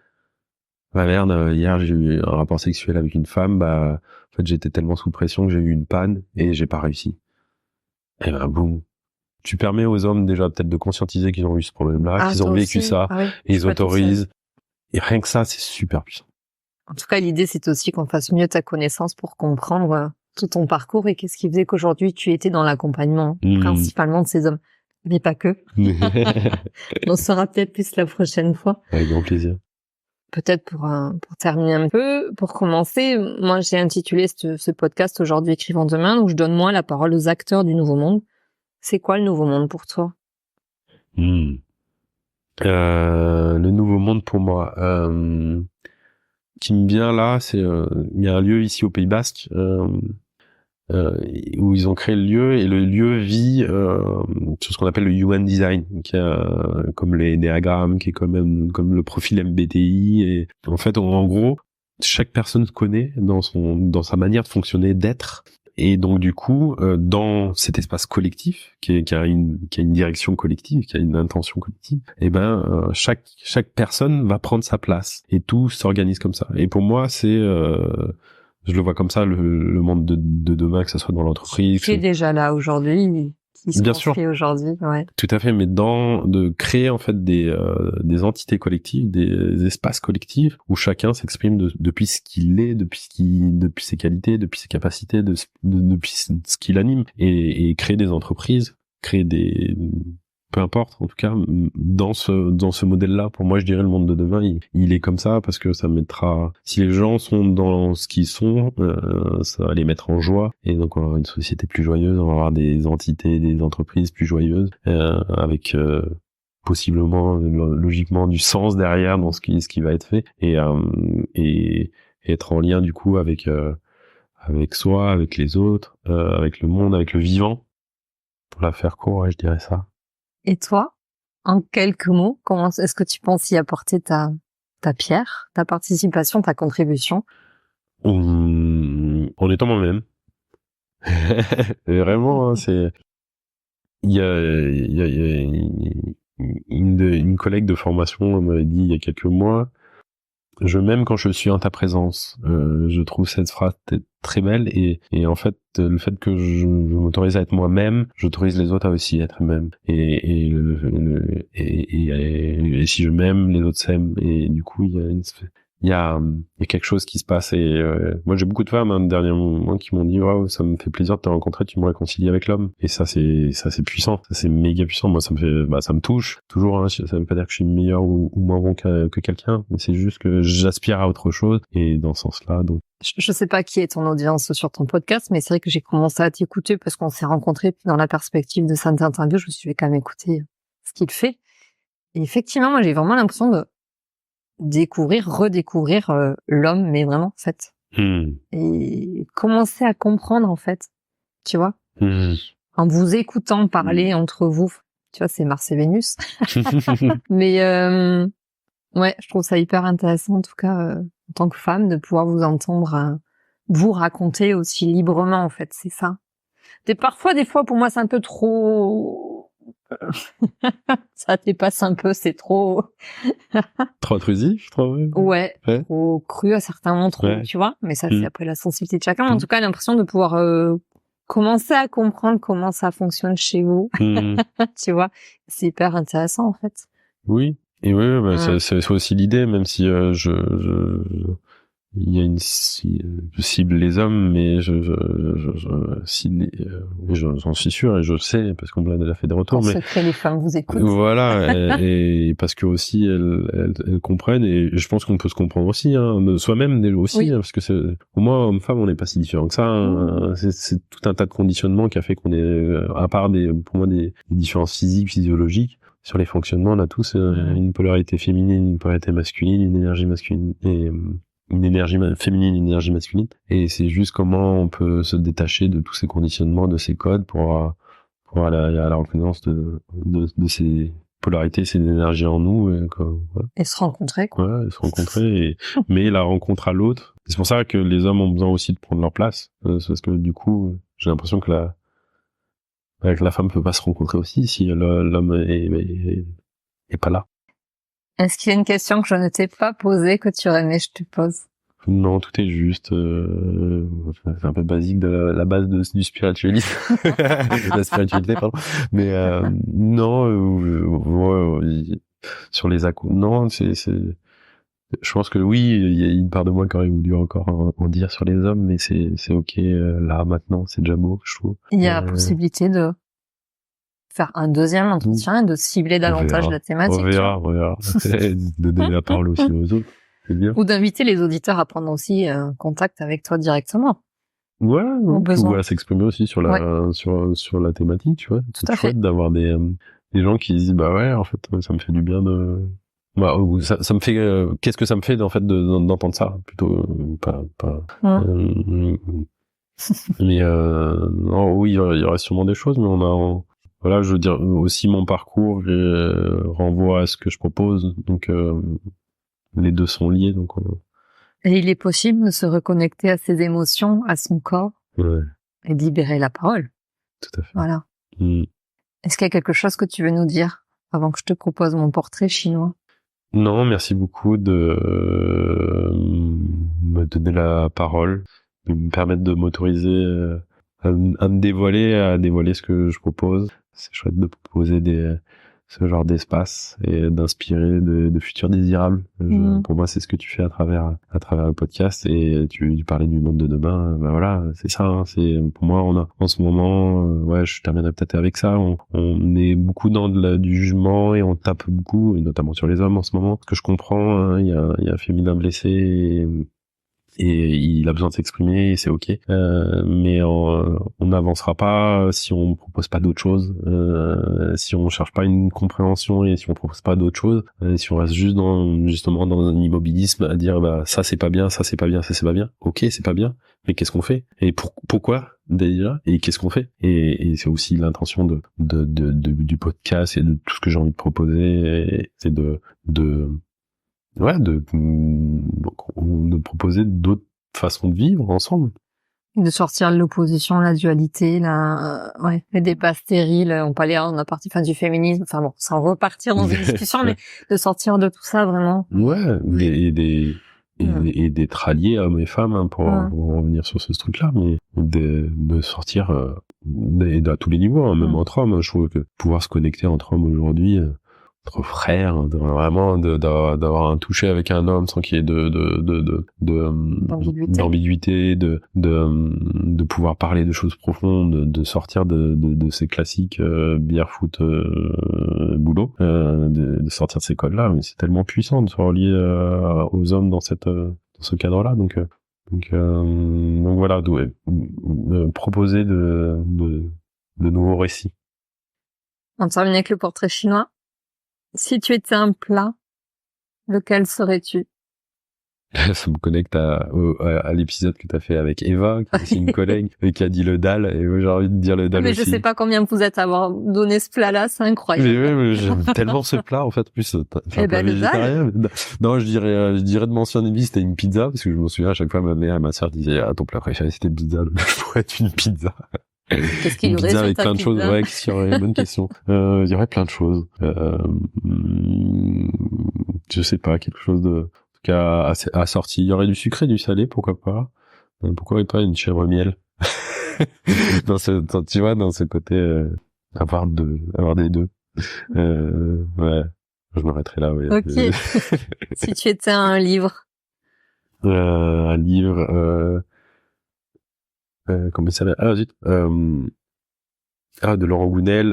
bah merde, hier j'ai eu un rapport sexuel avec une femme, bah en fait j'étais tellement sous pression que j'ai eu une panne et j'ai pas réussi. Et ben boum, tu permets aux hommes déjà peut-être de conscientiser qu'ils ont eu ce problème-là, qu'ils ont vécu ça, et ils autorisent. Et rien que ça, c'est super puissant. En tout cas, l'idée, c'est aussi qu'on fasse mieux ta connaissance pour comprendre tout ton parcours et qu'est-ce qui faisait qu'aujourd'hui tu étais dans l'accompagnement, principalement de ces hommes. Mais pas que. On saura peut-être plus la prochaine fois. Avec grand plaisir. Peut-être pour terminer un peu, pour commencer, moi j'ai intitulé ce podcast Aujourd'hui écrivant demain, où je donne moi la parole aux acteurs du nouveau monde. C'est quoi le nouveau monde pour toi? Le nouveau monde pour moi, qui me vient là, c'est il y a un lieu ici au Pays Basque où ils ont créé le lieu et le lieu vit sur ce qu'on appelle le Human Design, qui est comme les diagrammes, qui est comme le profil MBTI. Et en fait, en gros, chaque personne se connaît dans sa manière de fonctionner, d'être. Et donc du coup, dans cet espace collectif qui a une direction collective, qui a une intention collective, et chaque personne va prendre sa place et tout s'organise comme ça. Et pour moi, c'est je le vois comme ça, le monde de demain, que ça soit dans l'entreprise. Qui est déjà là aujourd'hui, qui se construit aujourd'hui, ouais. Tout à fait, mais de créer en fait des entités collectives, des espaces collectifs où chacun s'exprime depuis ce qu'il est, depuis ses qualités, depuis ses capacités, depuis ce qu'il anime, et créer des entreprises, créer peu importe, en tout cas, dans ce modèle-là, pour moi, je dirais le monde de demain, il est comme ça parce que ça mettra, si les gens sont dans ce qu'ils sont, ça va les mettre en joie. Et donc, on va avoir une société plus joyeuse, on va avoir des entités, des entreprises plus joyeuses, avec, possiblement, logiquement, du sens derrière dans ce qui va être fait. Et être en lien, du coup, avec soi, avec les autres, avec le monde, avec le vivant. Pour la faire court, je dirais ça. Et toi, en quelques mots, comment est-ce que tu penses y apporter ta pierre, ta participation, ta contribution? En étant moi-même. Vraiment, hein, c'est... Il y a une collègue de formation m'avait dit il y a quelques mois, je m'aime quand je suis en ta présence. Je trouve cette phrase très belle et en fait le fait que je m'autorise à être moi-même, j'autorise les autres à aussi être eux-mêmes. Et si je m'aime, les autres s'aiment. Et du coup il y a quelque chose qui se passe et moi j'ai beaucoup de femmes dernièrement qui m'ont dit waouh, ça me fait plaisir de te rencontrer, tu me réconcilies avec l'homme. Et ça c'est puissant, ça c'est méga puissant. Moi ça me touche toujours, hein. Ça veut pas dire que je suis meilleur ou moins bon que quelqu'un, mais c'est juste que j'aspire à autre chose et dans ce sens-là. Donc je sais pas qui est ton audience sur ton podcast, mais c'est vrai que j'ai commencé à t'écouter parce qu'on s'est rencontrés, puis dans la perspective de cette interview, je me suis dit, quand même écouter ce qu'il fait. Et effectivement, moi j'ai vraiment l'impression de redécouvrir l'homme, mais vraiment, en fait. Et commencer à comprendre, en fait, tu vois, en vous écoutant parler entre vous, tu vois, c'est Mars et Vénus. Mais Ouais, je trouve ça hyper intéressant, en tout cas, en tant que femme, de pouvoir vous entendre vous raconter aussi librement, en fait, c'est ça. Parfois, des fois, pour moi, c'est un peu trop... ça dépasse un peu, c'est trop... Trop intrusif, trop... Ouais, Ouais. trop cru à certains moments, trop, Ouais. tu vois. Mais ça, c'est après la sensibilité de chacun. Mais en Mm. tout cas, l'impression de pouvoir commencer à comprendre comment ça fonctionne chez vous, tu vois. C'est hyper intéressant, en fait. Oui. Et oui, bah, c'est aussi l'idée, même si il y a je cible les hommes, mais je cible, j'en suis sûr et je sais parce qu'on me l'a déjà fait des retours. En Mais secret, les femmes vous écoutent. voilà, et parce que aussi elles comprennent, et je pense qu'on peut se comprendre aussi, de soi-même aussi, Oui. parce que pour moi, homme-femme, on n'est pas si différents que ça. C'est tout un tas de conditionnements qui a fait qu'on est, à part pour moi des différences physiques, physiologiques. Sur les fonctionnements, on a tous une polarité féminine, une polarité masculine, une énergie masculine et une énergie féminine, une énergie masculine. Et c'est juste comment on peut se détacher de tous ces conditionnements, de ces codes pour aller à la reconnaissance de ces polarités, ces énergies en nous. Et se rencontrer, quoi. Ouais, se rencontrer. Mais la rencontre à l'autre. C'est pour ça que les hommes ont besoin aussi de prendre leur place. Parce que du coup, j'ai l'impression que la femme peut pas se rencontrer aussi si l'homme est pas là. Est-ce qu'il y a une question que je ne t'ai pas posée que tu aurais aimé que je te pose? Non, tout est juste. C'est un peu basique de la base du spiritualisme, la spiritualité, pardon. Mais non, sur les non, je pense que oui, il y a une part de moi qui aurait voulu encore en dire sur les hommes, mais c'est ok là maintenant, c'est déjà beau, je trouve. Il y a la possibilité de faire un deuxième entretien et de cibler davantage la thématique. On verra. De donner la parole aussi aux autres, c'est bien. Ou d'inviter les auditeurs à prendre aussi contact avec toi directement. Ouais, besoin. ou à s'exprimer aussi sur sur la thématique, tu vois. C'est chouette d'avoir des gens qui disent bah ouais, en fait, ça me fait du bien de ça me fait qu'est-ce que ça me fait en fait d'entendre ça plutôt mais non, oui, il y aurait sûrement des choses, mais voilà, je veux dire aussi mon parcours renvoie à ce que je propose, donc les deux sont liés, donc et il est possible de se reconnecter à ses émotions, à son corps, et de libérer la parole. Tout à fait. Voilà. Est-ce qu'il y a quelque chose que tu veux nous dire avant que je te propose mon portrait chinois? Non, merci beaucoup de me donner la parole, de me permettre de m'autoriser à me dévoiler, à dévoiler ce que je propose. C'est chouette de proposer ce genre d'espace et d'inspirer de futurs désirables. Pour moi, c'est ce que tu fais à travers le podcast, et tu parlais du monde de demain. Ben voilà, c'est ça. C'est pour moi, on a en ce moment, je terminerai peut-être avec ça. On est beaucoup dans du jugement et on tape beaucoup, et notamment sur les hommes en ce moment. Ce que je comprends, il y a un féminin blessé. Et il a besoin de s'exprimer, et c'est ok. Mais on n'avancera pas si on propose pas d'autres choses, si on cherche pas une compréhension et si on propose pas d'autres choses, si on reste justement dans un immobilisme à dire bah ça c'est pas bien, ça c'est pas bien, ça c'est pas bien. Ok, c'est pas bien, mais qu'est-ce qu'on fait? Et pourquoi déjà? Et qu'est-ce qu'on fait? Et c'est aussi l'intention du podcast et de tout ce que j'ai envie de proposer, c'est de proposer d'autres façons de vivre ensemble. De sortir de l'opposition, la dualité, les débats stériles, on a parti du féminisme, enfin bon, sans repartir dans une discussion, mais de sortir de tout ça vraiment. Et d'être alliés hommes et femmes, pour revenir sur ce truc-là, mais de sortir à tous les niveaux, même entre hommes. Je trouve que pouvoir se connecter entre hommes aujourd'hui, entre frères, vraiment d'avoir un toucher avec un homme sans qu'il y ait d'ambiguïté, de pouvoir parler de choses profondes, de sortir de ces classiques bière, foot, boulot, de sortir de ces codes-là. Mais c'est tellement puissant de se relier aux hommes dans ce cadre-là. Donc voilà, proposer de nouveaux récits. On termine avec le portrait chinois. Si tu étais un plat, lequel serais-tu? Ça me connecte à l'épisode que t'as fait avec Eva, qui est aussi une collègue, et qui a dit le dalle, et j'ai envie de dire le dalle Mais aussi. je sais pas combien vous êtes à avoir donné ce plat-là, c'est incroyable. Mais ouais, mais j'aime tellement ce plat, en fait, en plus, Eh ben, le végétarien. Non, je dirais de mentionner vie, c'était une pizza, parce que je me souviens, à chaque fois, ma mère et ma sœur disaient, ah, ton plat préféré, c'était pizza, donc je pourrais être une pizza. Qu'est-ce qu'il y Une aurait pizza sur avec ta plein de pizza? choses, ouais, qu'est-ce qu'il y aurait? Bonne question. Il y aurait plein de choses. Je sais pas, quelque chose de, en tout cas, assorti. Il y aurait du sucré, du salé, pourquoi pas? Pourquoi pas une chèvre miel? Tu vois, dans ce côté, avoir des deux. Ouais. Je m'arrêterai là, oui. Ok. Si tu étais un livre. Un livre, comment il s'appelle? Ah, zut. De Laurent Gounel,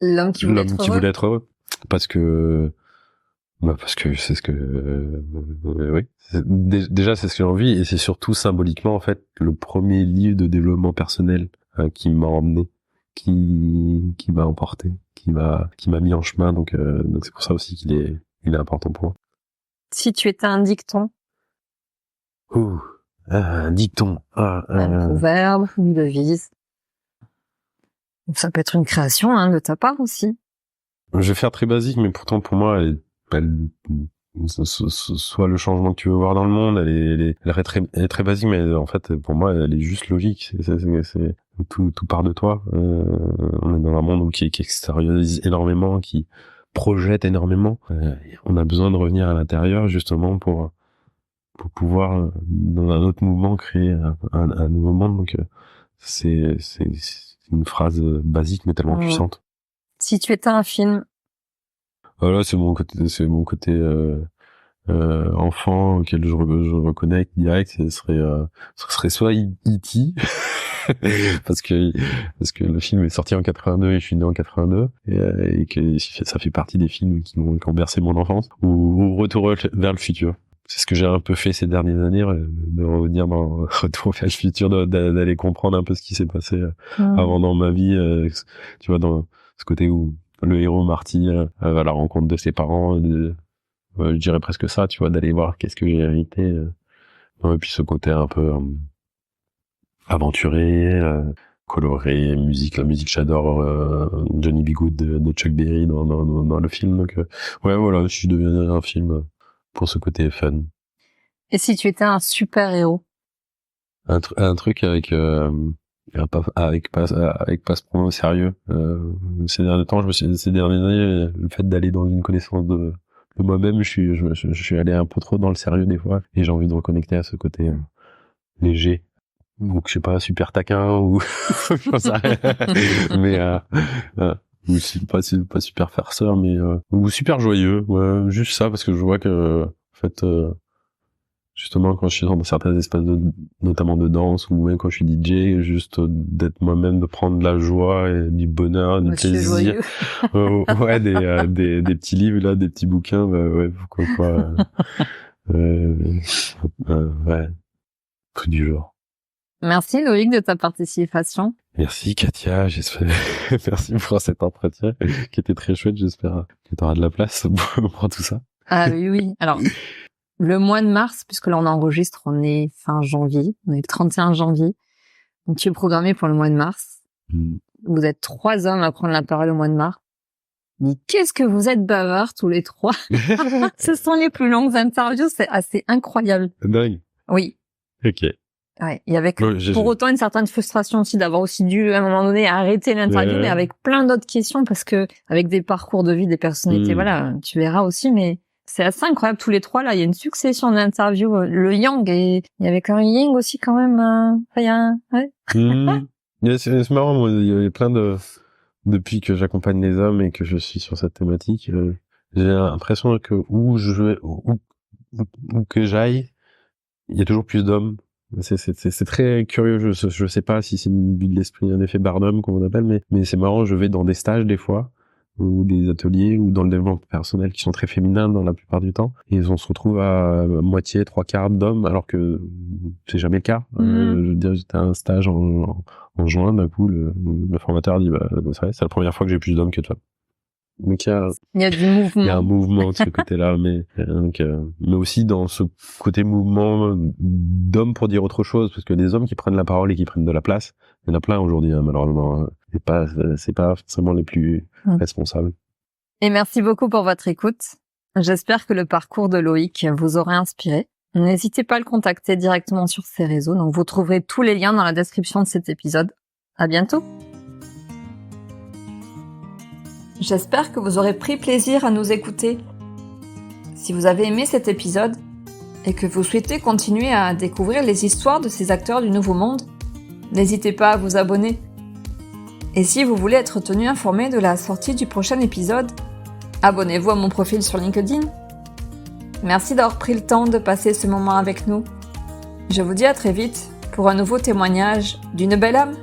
L'homme qui voulait être heureux. parce que c'est ce que oui, déjà c'est ce que j'ai envie, et c'est surtout symboliquement en fait le premier livre de développement personnel qui m'a emmené, qui m'a emporté, qui m'a mis en chemin, donc c'est pour ça aussi qu'il est important pour moi. Si tu étais un dicton. Un dicton, Un proverbe, une devise. Ça peut être une création de ta part aussi. Je vais faire très basique, mais pourtant pour moi, soit le changement que tu veux voir dans le monde, elle est très basique, mais en fait pour moi elle est juste logique. C'est tout part de toi. On est dans un monde qui extériorise énormément, qui projette énormément. On a besoin de revenir à l'intérieur justement pour pouvoir dans un autre mouvement créer un nouveau monde. Donc c'est une phrase basique mais tellement puissante. Si tu étais un film. Voilà, c'est mon côté enfant auquel je reconnecte direct. Ce serait soit E.T. parce que le film est sorti en 82 et je suis né en 82 et que ça fait partie des films qui ont bercé mon enfance, ou Retour vers le futur. C'est ce que j'ai un peu fait ces dernières années, de revenir dans Retour vers le futur, d'aller comprendre un peu ce qui s'est passé avant dans ma vie, tu vois, dans ce côté où le héros Marty va à la rencontre de ses parents, je dirais presque ça, tu vois, d'aller voir qu'est-ce que j'ai hérité, et puis ce côté un peu aventuré, coloré, la musique j'adore, Johnny B. Good de Chuck Berry dans le film, donc ouais, voilà, je suis devenu un film pour ce côté fun. Et si tu étais un super-héros? Un truc avec pas se prendre au sérieux. Ces derniers temps, ces dernières années, le fait d'aller dans une connaissance de moi-même, je suis allé un peu trop dans le sérieux des fois, et j'ai envie de reconnecter à ce côté léger. Donc je sais pas, super taquin ou j'en sais rien. Mais ou pas super farceur, mais ou super joyeux, ouais, juste ça, parce que je vois que en fait justement quand je suis dans certains espaces notamment de danse, ou même quand je suis DJ, juste d'être moi-même, de prendre de la joie et du bonheur, du plaisir. Ouais, des petits livres là, des petits bouquins, ouais, pourquoi pas. Ouais, tout du genre. Merci Loïc de ta participation. Merci Katia, j'espère. Merci pour cet entretien qui était très chouette. J'espère que tu auras de la place pour tout ça. Ah oui. Alors, le mois de mars, puisque là on enregistre, on est fin janvier, on est le 31 janvier. Donc tu es programmé pour le mois de mars. Vous êtes 3 hommes à prendre la parole au mois de mars. Mais qu'est-ce que vous êtes bavards tous les 3. Ce sont les plus longues interviews, c'est assez incroyable. Dingue. Oui. Ok. Ouais, il y avait pour autant une certaine frustration aussi d'avoir aussi dû à un moment donné arrêter l'interview, mais avec plein d'autres questions, parce que avec des parcours de vie, des personnalités, voilà, tu verras aussi, mais c'est assez incroyable tous les 3 là. Il y a une succession d'interviews, le yang, et il y avait quand même Ying aussi quand même. Enfin, il y a ouais. C'est marrant, moi, il y avait plein depuis que j'accompagne les hommes et que je suis sur cette thématique, j'ai l'impression que où que j'aille, il y a toujours plus d'hommes. C'est très curieux. Je sais pas si c'est une vue de l'esprit, un effet Barnum comme on appelle, mais c'est marrant. Je vais dans des stages des fois, ou des ateliers, ou dans le développement personnel, qui sont très féminins dans la plupart du temps, et on se retrouve à moitié, 3/4 d'hommes, alors que c'est jamais le cas. Je veux dire, j'étais à un stage en juin, d'un coup le formateur dit c'est la première fois que j'ai plus d'hommes que de femmes. Donc il y a du il y a mouvement. un mouvement de ce côté-là, mais aussi dans ce côté mouvement d'hommes pour dire autre chose, parce que les hommes qui prennent la parole et qui prennent de la place, il y en a plein aujourd'hui, hein, malheureusement. C'est pas forcément les plus responsables. Et merci beaucoup pour votre écoute. J'espère que le parcours de Loïc vous aura inspiré. N'hésitez pas à le contacter directement sur ses réseaux. Donc vous trouverez tous les liens dans la description de cet épisode. À bientôt. J'espère que vous aurez pris plaisir à nous écouter. Si vous avez aimé cet épisode et que vous souhaitez continuer à découvrir les histoires de ces acteurs du Nouveau Monde, n'hésitez pas à vous abonner. Et si vous voulez être tenu informé de la sortie du prochain épisode, abonnez-vous à mon profil sur LinkedIn. Merci d'avoir pris le temps de passer ce moment avec nous. Je vous dis à très vite pour un nouveau témoignage d'une belle âme.